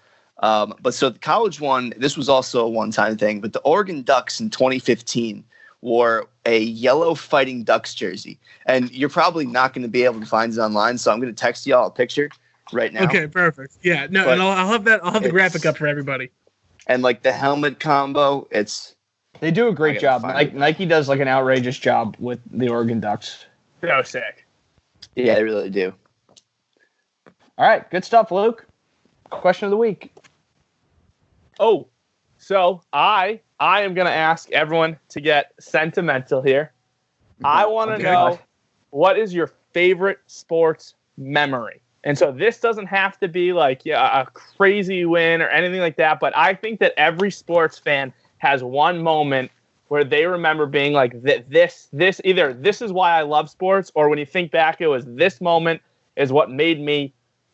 But so the college one, this was also a one-time thing. But the Oregon Ducks in 2015 wore a yellow Fighting Ducks jersey. And you're probably not going to be able to find it online, so I'm going to text y'all a picture right now. Okay, perfect. Yeah, no, But and I'll have that. I'll have the graphic up for everybody. And like the helmet combo, They do a great job. find it. Nike does like an outrageous job with the Oregon Ducks. So sick. yeah, they really do. All right, good stuff, Luke. Question of the week. Oh, so I am going to ask everyone to get sentimental here. I want to Okay. know, what is your favorite sports memory? And so this doesn't have to be like a crazy win or anything like that, but I think that every sports fan has one moment where they remember being like, this either this is why I love sports, or when you think back, it was this moment is what made me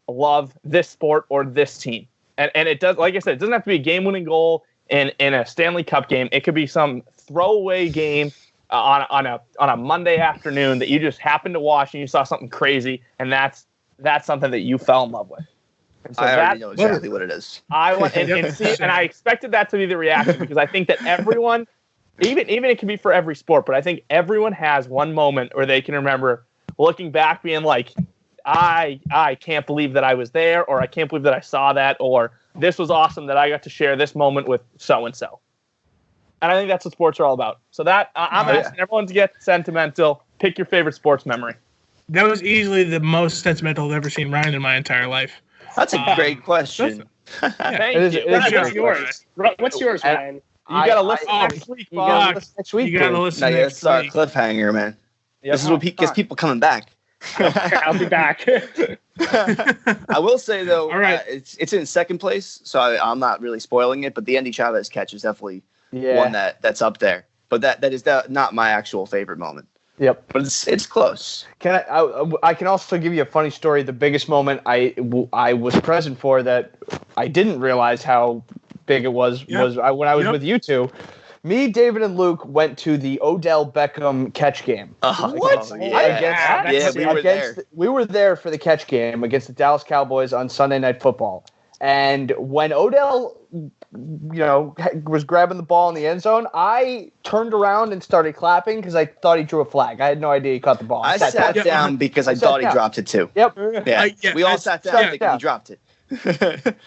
love this sport or this team. And it does, like I said, it doesn't have to be a game-winning goal in a Stanley Cup game. It could be some throwaway game on a Monday afternoon that you just happened to watch and you saw something crazy, and that's something that you fell in love with. And so I already know exactly what it is. I want and I expected that to be the reaction, because I think that everyone, even it can be for every sport, but I think everyone has one moment where they can remember looking back being like, I can't believe that I was there, or I can't believe that I saw that, or this was awesome that I got to share this moment with so and so. And I think that's what sports are all about. So that I'm asking everyone to get sentimental. Pick your favorite sports memory. That was easily the most sentimental I've ever seen Ryan in my entire life. That's a great question. Thank It is- you. it is Ryan, a what's great yours? What's yours, Ryan? You got to listen next week, You gotta Bob. listen next week. You gotta dude. listen No, yeah, next it's our week. cliffhanger, man. This is what gets people coming back. I'll be back. I will say though, All right. it's in second place, so I'm not really spoiling it. But the Andy Chavez catch is definitely Yeah. one that's up there. But that is not my actual favorite moment. Yep. But it's close. Can I can also give you a funny story. The biggest moment I was present for that I didn't realize how big it was when I was with you two. Me, David, and Luke went to the Odell Beckham catch game. What? We were there. We were there for the catch game against the Dallas Cowboys on Sunday Night Football. And when Odell, was grabbing the ball in the end zone, I turned around and started clapping because I thought he drew a flag. I had no idea he caught the ball. I sat down because I thought he dropped it too. Yep. Yeah, we all I sat down sat thinking down. he dropped it.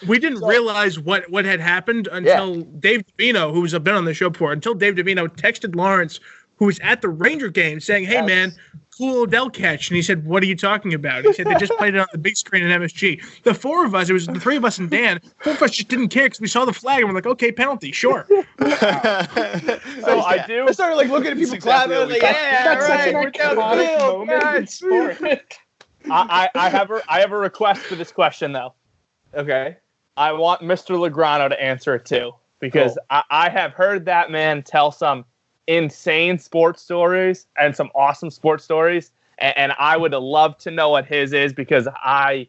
We didn't realize what had happened until Dave Davino, who's been on the show before, until Dave Davino texted Lawrence, who was at the Ranger game, saying, "Hey, man, cool Odell catch." And he said, "What are you talking about?" He said, "They just played it on the big screen in MSG." The four of us, it was the three of us and Dan, four of us just didn't care because we saw the flag and we're like, okay, penalty, sure. So I do. I started looking at people clapping. I was like, That's such an we're down the iconic field, moment in guys." sport. I have a request for this question though. Okay. I want Mr. Legrano to answer it too, because I have heard that man tell some insane sports stories and some awesome sports stories, and I would love to know what his is, because I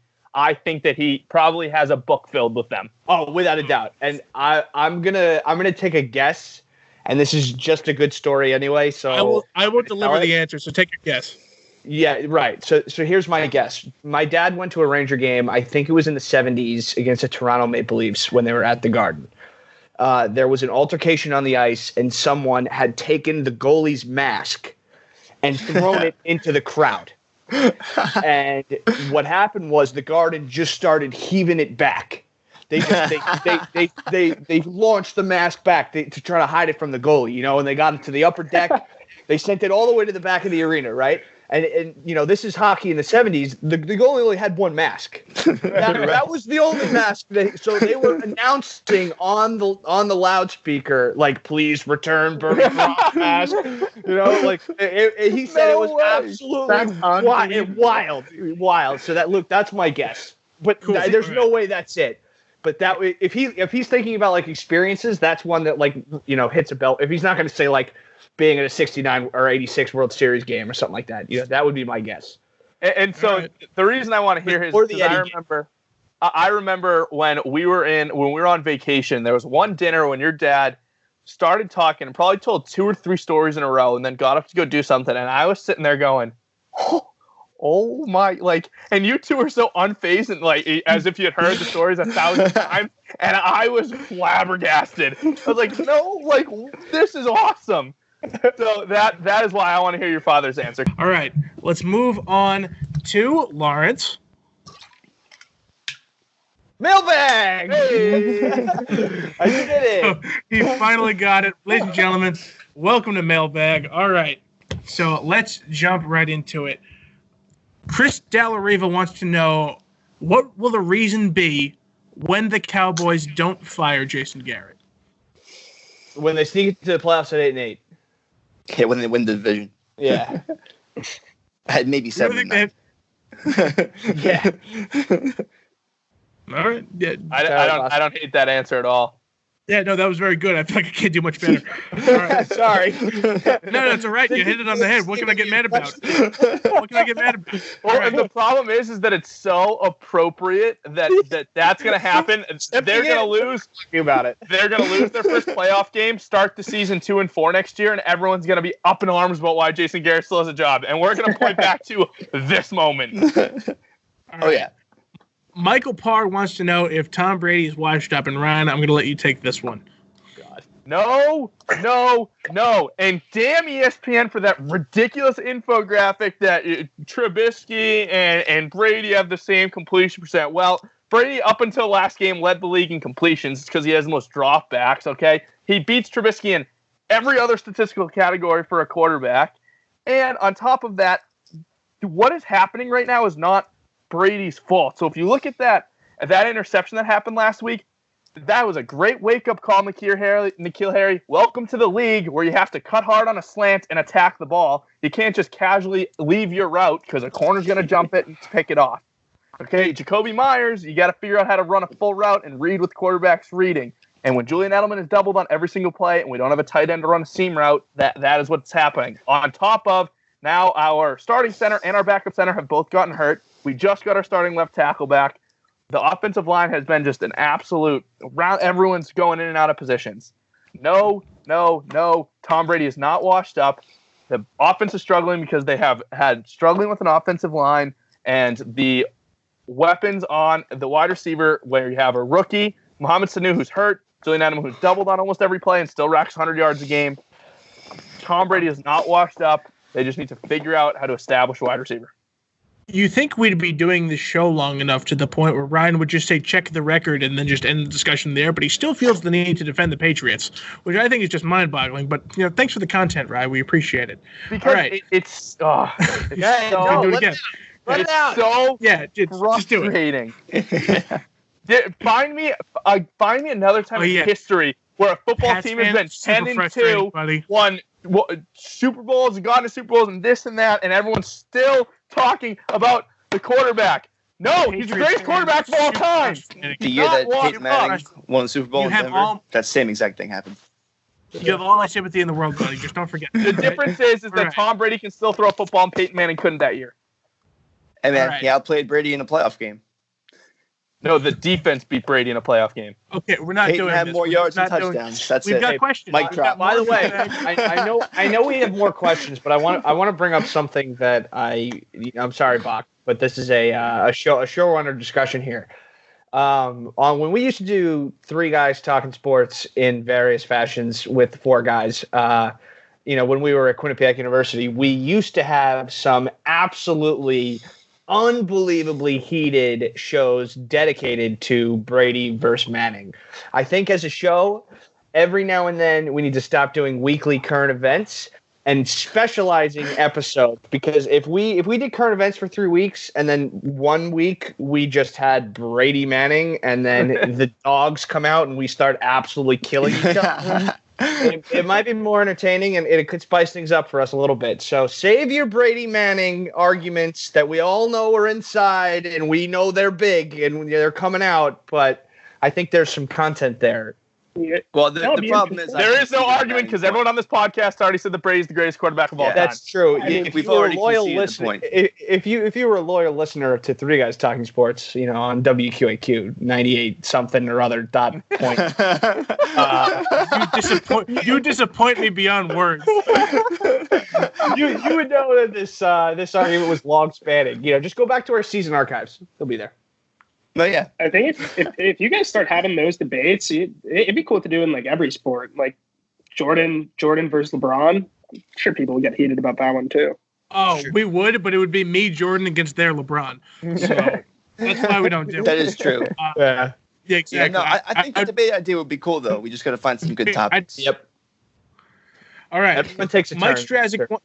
think that he probably has a book filled with them. Oh, without a doubt. And I'm gonna take a guess, and this is just a good story anyway. So I will deliver All right. the answer, so take your guess. Yeah, right. So here's my guess. My dad went to a Ranger game. I think it was in the 70s against the Toronto Maple Leafs when they were at the Garden. There was an altercation on the ice, and someone had taken the goalie's mask and thrown it into the crowd. And what happened was the Garden just started heaving it back. They launched the mask back to try to hide it from the goalie, and they got it to the upper deck. They sent it all the way to the back of the arena, right? And this is hockey in the 70s. The goalie only had one mask. That was the only mask. So they were announcing on the loudspeaker, like, "Please return Bernie Cross mask." He said it was absolutely wild. So that's my guess. But Cool. there's no way that's it. But if he's thinking about like experiences, that's one that hits a bell. If he's not going to say like being at a 69 or 86 World Series game or something like that, that would be my guess. And so the reason I want to hear his, I remember when we were on vacation, there was one dinner when your dad started talking and probably told 2 or 3 stories in a row, and then got up to go do something, and I was sitting there going, oh my, and you two were so unfazed and as if you had heard the stories 1,000 times, and I was flabbergasted. I was like, no, this is awesome. So that is why I want to hear your father's answer. All right, let's move on to Lawrence. Mailbag! Hey! I did it. So he finally got it. Ladies and gentlemen, welcome to Mailbag. All right, so let's jump right into it. Chris Dallariva wants to know, what will the reason be when the Cowboys don't fire Jason Garrett? When they sneak into the playoffs at 8-8. Yeah, when they win the division. Yeah. Maybe 7-9. Yeah. All right. Yeah. I don't hate that answer at all. Yeah, no, that was very good. I feel like I can't do much better. All right. Sorry. No, it's all right. You hit it on the head. What can I get mad about? What can I get mad about? Well, and the problem is that it's so appropriate that's going to happen. They're going to lose. About it. They're going to lose their first playoff game, start the season 2-4 next year, and everyone's going to be up in arms about why Jason Garrett still has a job. And we're going to point back to this moment. Oh, yeah. Michael Parr wants to know if Tom Brady is washed up. And Ryan, I'm going to let you take this one. No. And damn ESPN for that ridiculous infographic that Trubisky and Brady have the same completion percent. Well, Brady, up until last game, led the league in completions because he has the most dropbacks, okay? He beats Trubisky in every other statistical category for a quarterback. And on top of that, what is happening right now is not Brady's fault. So if you look at that interception that happened last week, that was a great wake-up call, N'Keal Harry. Welcome to the league where you have to cut hard on a slant and attack the ball. You can't just casually leave your route because a corner's going to jump it and pick it off. Okay, Jacoby Myers, you got to figure out how to run a full route and read with quarterbacks reading. And when Julian Edelman is doubled on every single play and we don't have a tight end to run a seam route, that is what's happening. On top of, now our starting center and our backup center have both gotten hurt. We just got our starting left tackle back. The offensive line has been just an absolute round. Everyone's going in and out of positions. No. Tom Brady is not washed up. The offense is struggling because they have had struggling with an offensive line and the weapons on the wide receiver where you have a rookie, Mohamed Sanu, who's hurt, Julian Edelman, who's doubled on almost every play and still racks 100 yards a game. Tom Brady is not washed up. They just need to figure out how to establish a wide receiver. You think we'd be doing this show long enough to the point where Ryan would just say, check the record, and then just end the discussion there, but he still feels the need to defend the Patriots, which I think is just mind-boggling. But, thanks for the content, Ryan. We appreciate it. Because it's so just do it. Find me another time in history where a football team has been 10-2, won Super Bowls and gone to Super Bowls and this and that, and everyone's still talking about the quarterback. No, he's the greatest quarterback of all time. The year that Peyton Manning won the Super Bowl in Denver, that same exact thing happened. You have all my sympathy in the world, buddy. Just don't forget. The difference is that Tom Brady can still throw a football and Peyton Manning couldn't that year. And man, he outplayed Brady in a playoff game. No, the defense beat Brady in a playoff game. Okay, we're not Peyton doing had this. more yards and touchdowns. That's We've it. got questions. Mic drop. By the way, I know we have more questions, but I want to bring up something that I'm sorry, Bach, but this is a showrunner discussion here. On when we used to do three guys talking sports in various fashions with four guys, when we were at Quinnipiac University, we used to have some absolutely unbelievably heated shows dedicated to Brady versus Manning. I think as a show, every now and then we need to stop doing weekly current events and specializing episodes, because if we did current events for 3 weeks and then 1 week we just had Brady Manning and then the dogs come out and we start absolutely killing each other, it might be more entertaining and it could spice things up for us a little bit. So save your Brady Manning arguments that we all know are inside and we know they're big and they're coming out, but I think there's some content there. Well, the problem is there is no argument because everyone on this podcast already said that Brady's the greatest quarterback of all time. That's true. We've already conceded the point. If you were a loyal listener to Three Guys Talking Sports, on WQAQ 98 something or other point, you disappoint me beyond words. you would know that this argument was long spanning. Just go back to our season archives; they'll be there. But yeah, I think if you guys start having those debates, it'd be cool to do in like every sport, like Jordan versus LeBron. I'm sure people will get heated about that one too. Oh, we would, but it would be me, Jordan, against their LeBron. So that's why we don't do it. That is true. Yeah. Yeah, exactly. Yeah, no, I think the debate idea would be cool, though. We just got to find some good topics. Yep. All right. Everyone takes a Mike turn. Strazik.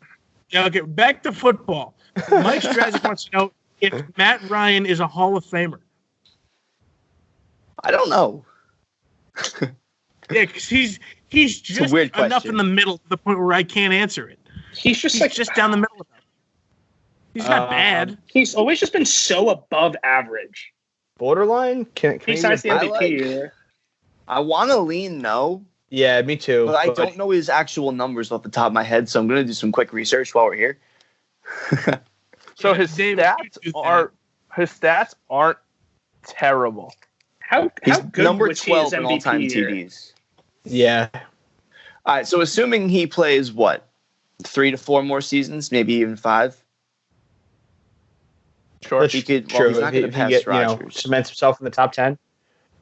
Yeah, okay. Back to football. Mike Strazik wants to know if Matt Ryan is a Hall of Famer. I don't know. Yeah, because he's just a weird enough question. in the middle to the point where I can't answer it. He's just He's just down the middle of it. He's not bad. he's always just been so above average. Borderline? Can Besides the you- MVP, I want to lean no, Yeah, me too. but I don't know his actual numbers off the top of my head, so I'm going to do some quick research while we're here. So his Dave, stats you do aren't terrible. how He's good number was he as 12 in all-time MVP year? TDs. Yeah. All right, so assuming he plays, 3 to 4 more seasons, maybe even 5? Sure. He could. True. Well, he's not going to pass Rodgers. Cements himself in the top 10.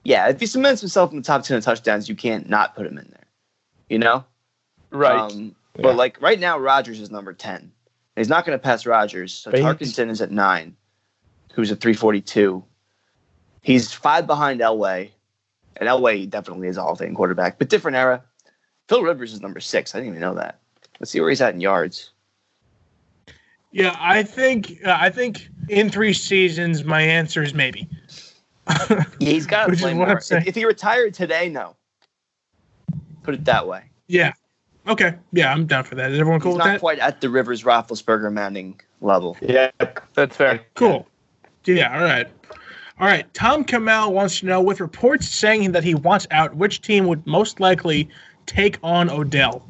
Yeah, if he cements himself in the top 10 of touchdowns, you can't not put him in there. You know? Right. But like right now, Rodgers is number 10. He's not going to pass Rodgers. So But Tarkenton is at 9, who's at 342. He's 5 behind Elway. And Elway definitely is a Hall of Fame quarterback, but different era. Phil Rivers is number 6. I didn't even know that. Let's see where he's at in yards. Yeah, I think in 3 seasons, my answer is maybe. Yeah, he's got to Which is play what more. I'm saying. If he retired today, no. Put it that way. Yeah. Okay. Yeah, I'm down for that. Is everyone cool He's with not that? quite at the Rivers Roethlisberger Manning level. Yeah. That's fair. Cool. Yeah, all right. All right. Tom Kamal wants to know, with reports saying that he wants out, which team would most likely take on Odell?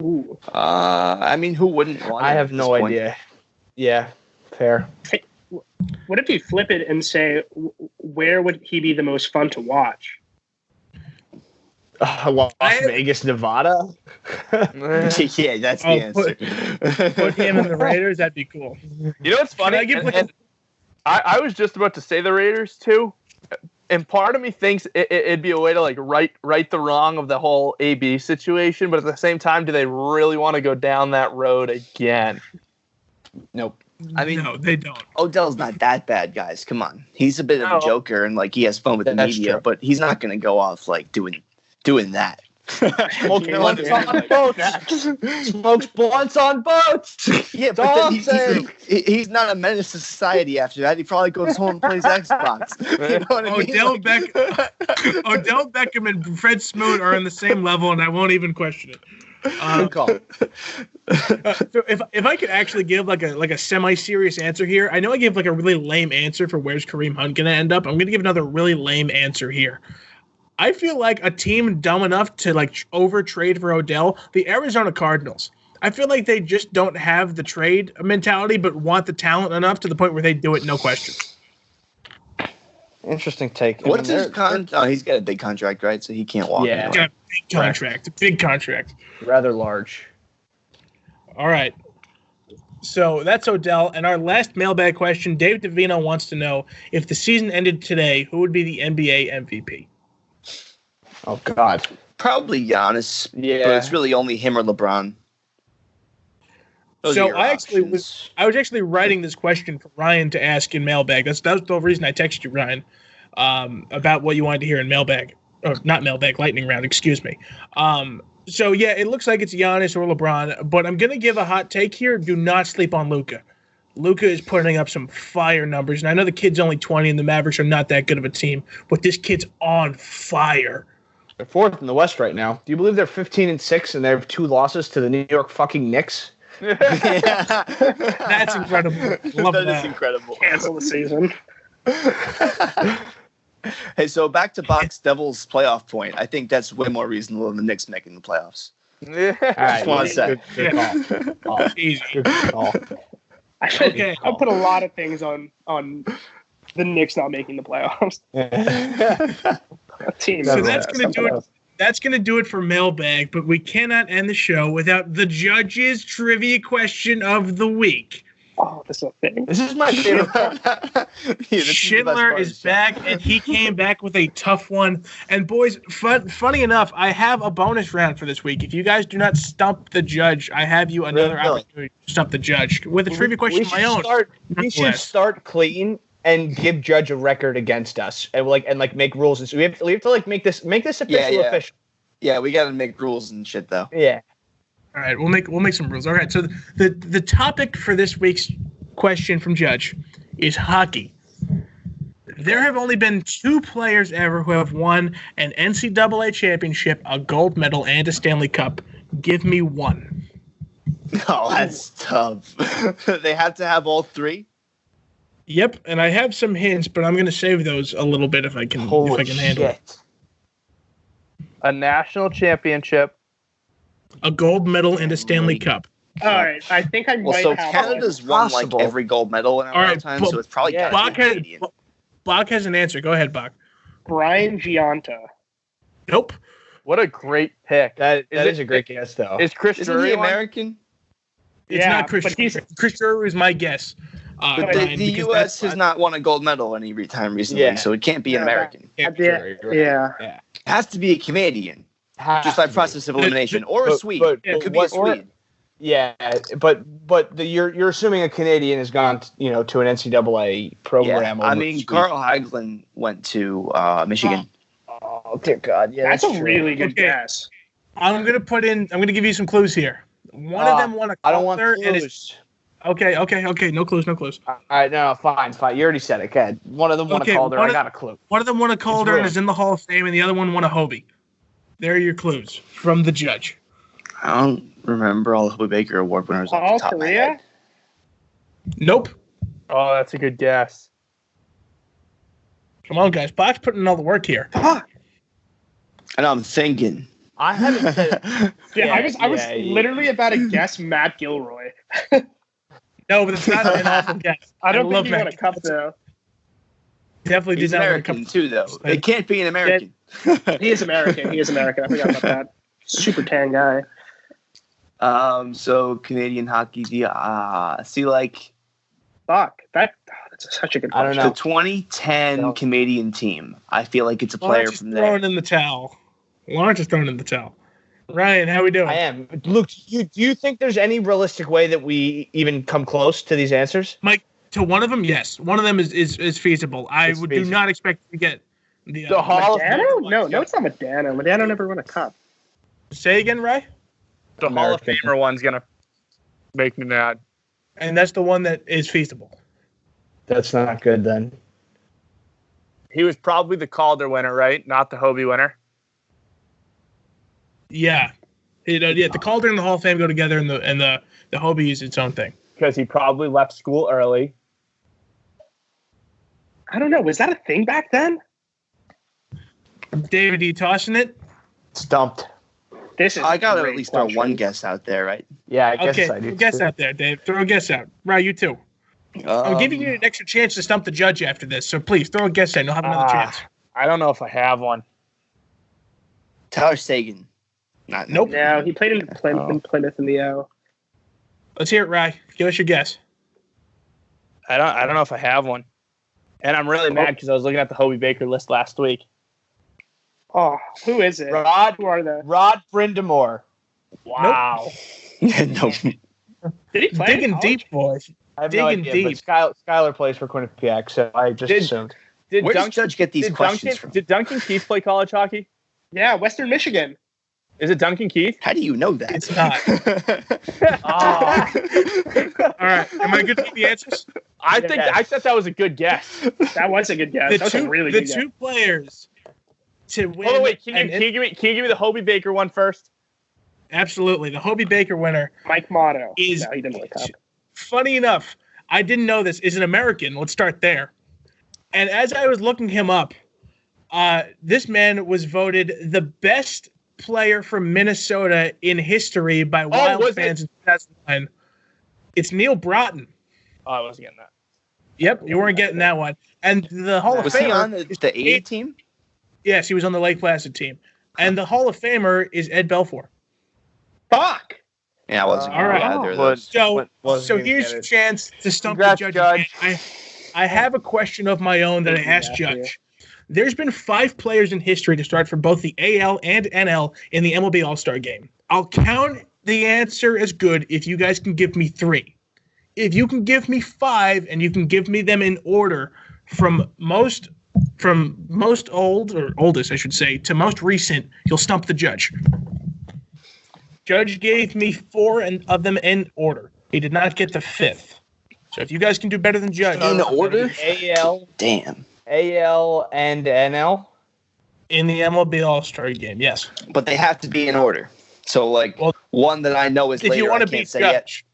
Ooh. I mean, who wouldn't want I him have at no this point? idea. Yeah. Fair. What if you flip it and say, where would he be the most fun to watch? Las Vegas, Nevada. Yeah, that's the answer. Put him in the Raiders. That'd be cool. You know what's funny? I give like And I was just about to say the Raiders too, and part of me thinks it'd be a way to like right the wrong of the whole AB situation, but at the same time, do they really want to go down that road again? Nope. I mean, no, they don't. Odell's not that bad, guys. Come on. He's a bit of a joker and like he has fun with the That's media, true. but he's not going to go off like doing that. Smokes Yeah, blunts yeah, on boats. Smokes blunts on boats. Yeah, but then he's not a menace to society after that. He probably goes home and plays Xbox. You know what I mean? Odell Beckham and Fred Smoot are on the same level, and I won't even question it. Good call. So if I could actually give like a semi-serious answer here, I know I gave like a really lame answer for where's Kareem Hunt going to end up. I'm going to give another really lame answer here. I feel like a team dumb enough to like over trade for Odell, the Arizona Cardinals. I feel like they just don't have the trade mentality, but want the talent enough to the point where they do it, no question. Interesting take. What's his contract? Oh, he's got a big contract, right? So he can't walk. Yeah. He's got a big contract, a big contract. Rather large. All right. So that's Odell. And our last mailbag question, Dave Davino wants to know, if the season ended today, who would be the NBA MVP? Oh God. Probably Giannis. Yeah. But it's really only him or LeBron. Those are So your I actually options. was actually writing this question for Ryan to ask in mailbag. That was the reason I texted you, Ryan, about what you wanted to hear in mailbag, or not mailbag, lightning round. Excuse me. So yeah, it looks like it's Giannis or LeBron, but I'm gonna give a hot take here. Do not sleep on Luka. Luka is putting up some fire numbers, and I know the kid's only 20, and the Mavericks are not that good of a team, but this kid's on fire. They're 4th in the West right now. Do you believe they're 15-6 and they have 2 losses to the New York fucking Knicks? That's incredible. Love That that. is incredible. Cancel the season. Hey, so back to Bucks Devils playoff point. I think that's way more reasonable than the Knicks making the playoffs. All right, wanna say. Good call. Oh, Easy. good call. Okay. I'll put a lot of things on the Knicks not making the playoffs. Team. So that's going to do it. That's going to do it for mailbag, but we cannot end the show without the judge's trivia question of the week. Oh, this is a thing. This is my favorite part. Schindler is back, and he came back with a tough one. And boys, funny enough, I have a bonus round for this week. If you guys do not stump the judge, I have you another opportunity to stump the judge with a trivia question of my own. We should start clean and give Judge a record against us, and make rules. And so we have to make this official. Yeah, we got to make rules and shit though. Yeah. All right, we'll make some rules. All right, so the topic for this week's question from Judge is hockey. There have only been 2 players ever who have won an NCAA championship, a gold medal, and a Stanley Cup. Give me one. Oh, that's tough. They have to have all 3. Yep, and I have some hints, but I'm going to save those a little bit if I can handle it. A national championship, a gold medal, and a Stanley Cup. All right, I think I might have. Canada's won like every gold medal in our lifetime, so it's probably Canadian. Bach has an answer. Go ahead, Bach. Brian Giunta. Nope. What a great pick. That is a great guess, though. Is Chris Isn't he American? It's not Chris. Chris Drury is my guess. But the U.S. has not won a gold medal any time recently, so it can't be an American. It has to be a Canadian, just by process of elimination, or a Swede. It could be a Swede. Yeah, but you're assuming a Canadian has gone to an NCAA program. Yeah, I mean, Carl Hagelin went to Michigan. Oh dear God! Yeah, that's a really good guess. I'm gonna give you some clues here. One of them won a Calder. I don't want clues. Okay. No clues. All right, no, fine. You already said it. Okay. One of them won a Calder. I got a clue. One of them won a Calder and is in the Hall of Fame, and the other one won a Hobie. There are your clues from the judge. I don't remember all the Hobie Baker Award winners off the top of my head. Nope. Oh, that's a good guess. Come on, guys. Bach's putting in all the work here. And I'm thinking. I haven't said it. I was literally about to guess Matt Gilroy. No, but it's not an awful guess. I don't think he won a cup, though. Definitely did not win a cup, too, though. It can't be an American. He is American. I forgot about that. Super tan guy. So Canadian hockey, Fuck. That's such a good question. I don't know. The 2010 Canadian team. I feel like it's a player from there. Throwing in the towel. Lawrence is throwing in the towel. Ryan, how we doing? I am. Luke, do you think there's any realistic way that we even come close to these answers? Mike, to one of them, yes. One of them is feasible. Do not expect to get the Hall of Fame. No, it's not Modano. Modano never won a cup. Say again, Ray? The Hall of Famer one's going to make me mad. And that's the one that is feasible. That's not good, then. He was probably the Calder winner, right? Not the Hobie winner. Yeah. The Calder and the Hall of Fame go together, and the Hobie is its own thing. Because he probably left school early. I don't know. Was that a thing back then? David, are you tossing it? Stumped. I got to at least throw one guess out there, right? Yeah, I guess I do. Guess out there, Dave. Throw a guess out. Right, you too. I'm giving you an extra chance to stump the judge after this, so please throw a guess in. You'll have another chance. I don't know if I have one. Tyler Sagan. Nope. No, he played in Plymouth in the O. Let's hear it, Rye. Give us your guess. I don't know if I have one. And I'm really mad because I was looking at the Hobie Baker list last week. Oh, who is it? Who are they? Rod Brindamore. Wow. Nope. Did he play digging deep, boys? I have no idea, deep. But Skylar plays for Quinnipiac, so I just assumed. Where does Judge get these questions from? Did Duncan Keith play college hockey? Yeah, Western Michigan. Is it Duncan Keith? How do you know that? It's not. All right. Am I good for the answers? I thought that was a good guess. That was a good guess. That was a really good guess. The two players to win. Oh, wait. Can you give me the Hobie Baker one first? Absolutely. The Hobie Baker winner. Mike Motto. No, he didn't win a cup. Funny enough, I didn't know this, is an American. Let's start there. And as I was looking him up, this man was voted the best player from Minnesota in history by Wild fans in 2009. It's Neil Broughton. Oh, I wasn't getting that. Yep, you weren't getting that one. And the Hall of Famer... Was he on the 80 team? Yes, he was on the Lake Placid team. And the Hall of Famer is Ed Belfour. Fuck! Yeah, I wasn't All going right. to either of those. So here's your chance to stump the Congrats, judge. Judge. I have a question of my own that I asked Judge. There's been 5 players in history to start for both the AL and NL in the MLB All-Star Game. I'll count the answer as good if you guys can give me 3. If you can give me 5 and you can give me them in order from most old, or oldest I should say, to most recent, you'll stump the judge. Judge gave me 4 of them in order. He did not get the 5th. So if you guys can do better than Judge. In order? AL. Damn. AL and NL? In the MLB All-Star Game, yes. But they have to be in order. So, one that I know is if later, you want I to be can't say yet. Judge.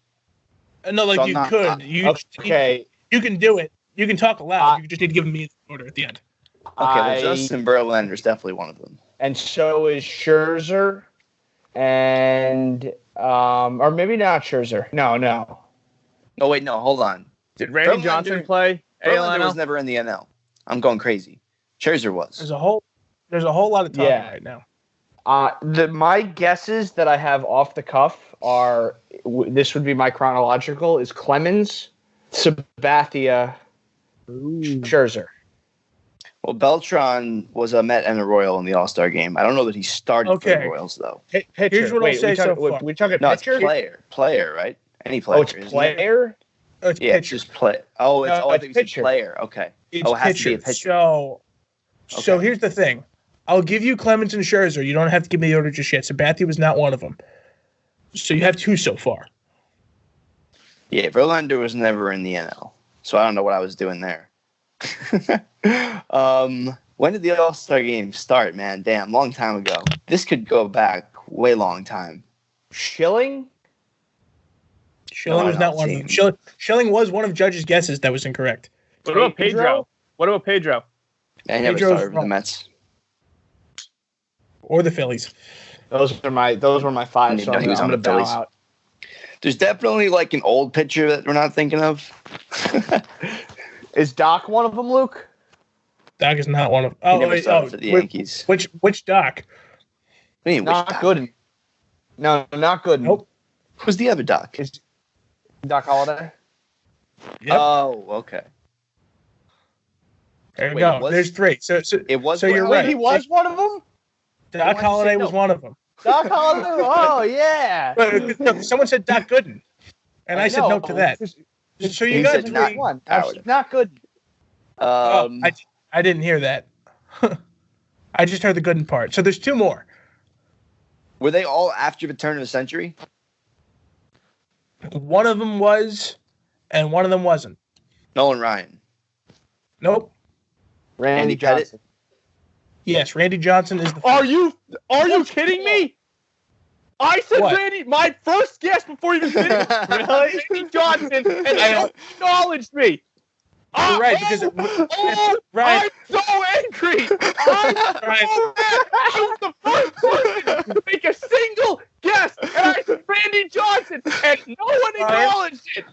No, So you I'm could. not- You can do it. You can talk aloud. You just need to give me an order at the end. Okay, well, Justin Verlander is definitely one of them. And so is Scherzer. And, or maybe not Scherzer. No. Oh, wait, no, hold on. Did Randy Verlander- Johnson play Verlander AL? was never in the NL. I'm going crazy. Scherzer was. There's a whole lot of talking right now. My guesses that I have off the cuff are, this would be my chronological, is Clemens, Sabathia, Scherzer. Well, Beltran was a Met and a Royal in the All-Star game. I don't know that he started for the Royals, though. Pitcher. Here's what I'll say so far. We talking No, pitcher? it's player, right? Any player. Oh, it's isn't it? player? Oh, it's Yeah, it's pitcher. just play. Oh, No, I think it's it's pitcher. player. Okay. It's it has to be a pitcher. pitcher. So here's the thing. I'll give you Clemens and Scherzer. You don't have to give me the order just yet. Sabathia was not one of them. So you have 2 so far. Yeah, Verlander was never in the NL, so I don't know what I was doing there. When did the All-Star game start, man? Damn, long time ago. This could go back way long time. Schilling? Schilling was not one of them. Schilling was one of Judge's guesses that was incorrect. What about Pedro? I never Pedro's started with the wrong. Mets. Or the Phillies. Those were my 5, so No, I'm he was on going to the bow Phillies. out. There's definitely an old pitcher that we're not thinking of. Is Doc one of them, Luke? Doc is not one of. He Oh, never wait, started for the Yankees. Which Doc? What do you mean, which Not Doc? Gooden. No, not Gooden. Nope. Who's the other Doc? Is Doc Holliday? Yep. Oh, okay. There you wait, go. it was- There's 3. So It was. So you're Verlander? right. He was one of them? Doc Holliday was one of them. Doc Holliday? Oh, yeah. But no, someone said Doc Gooden, and I said no to that. So you He guys said not agree? One. Howard. Not good. I didn't hear that. I just heard the Gooden part. So there's 2 more. Were they all after the turn of the century? One of them was, and one of them wasn't. Nolan Ryan. Nope. Randy Pettit? Johnson. Yes, Randy Johnson is the. Are you kidding me? I said What? Randy. My first guess before you even finished. Really? Randy Johnson, and they acknowledged me. You're right, because Ryan, I'm so angry. I'm so mad. I was the first person to make a single guess, and I said Randy Johnson, and no one acknowledged it.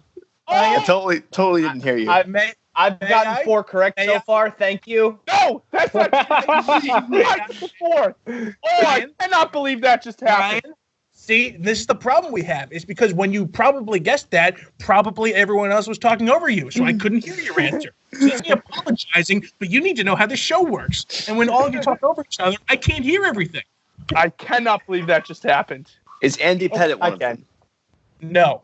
I totally didn't hear you. I've gotten 4 correct so far. Thank you. No, that's not right before. Oh, I cannot believe that just happened. Ryan, see, this is the problem we have. It's because when you probably guessed that, probably everyone else was talking over you, so I couldn't hear your answer. So it's me apologizing, but you need to know how the show works. And when all of you talk over each other, I can't hear everything. I cannot believe that just happened. Is Andy Pettit one of them? No.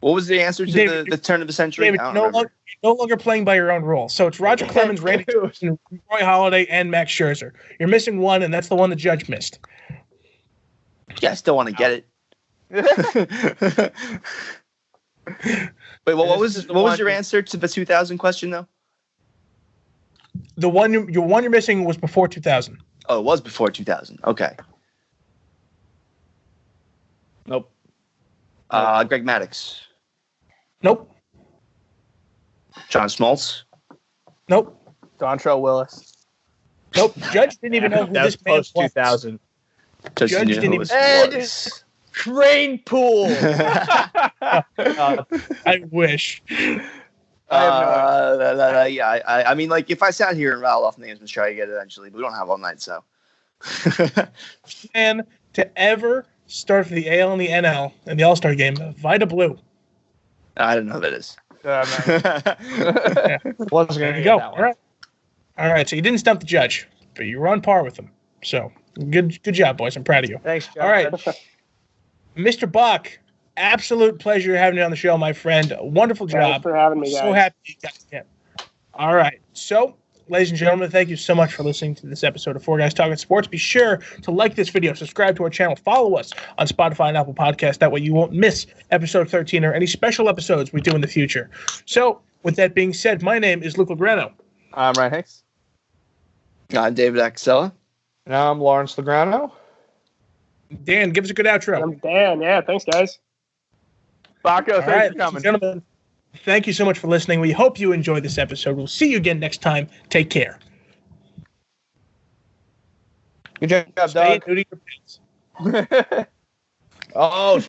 What was the answer to David, the turn of the century? David, I don't you're remember. no longer playing by your own rules. So it's Roger Clemens, Randy Johnson, Roy Halladay, and Max Scherzer. You're missing one, and that's the one the judge missed. Yeah, I still want to get it. Wait, what was your answer to the 2000 question though? The one you're missing was before 2000. Oh, it was before 2000. Okay. Nope. Greg Maddux, Nope. John Smoltz. Nope. Dontrell Willis. Nope. Judge didn't even know who That was this man post was. 2000. Judge Judge knew didn't who even- it was. Crane Pool. I wish. Yeah, I mean, if I sat here and rattled off names, I'm sure I get it eventually, but we don't have all night, so. Man to ever started for the AL and the NL in the All-Star game, Vita Blue. I don't know who that is. Wasn't There gonna you get go. that All one. right. All right. So you didn't stump the judge, but you were on par with him. So good job, boys. I'm proud of you. Thanks, John. All right. Mr. Bach, absolute pleasure having you on the show, my friend. Wonderful job. Thanks for having me, guys. So happy you got him. All right. So, ladies and gentlemen, thank you so much for listening to this episode of Four Guys Talking Sports. Be sure to like this video, subscribe to our channel, follow us on Spotify and Apple Podcasts. That way you won't miss episode 13 or any special episodes we do in the future. So, with that being said, my name is Luke Lograno. I'm Ryan Hicks. I'm David Axella. Now I'm Lawrence Lograno. Dan, give us a good outro. I'm Dan. Yeah, thanks, guys. Baco, All thanks right, for ladies coming. and gentlemen, thank you so much for listening. We hope you enjoyed this episode. We'll see you again next time. Take care. Good job, Stay Doug. new to your pants. Oh,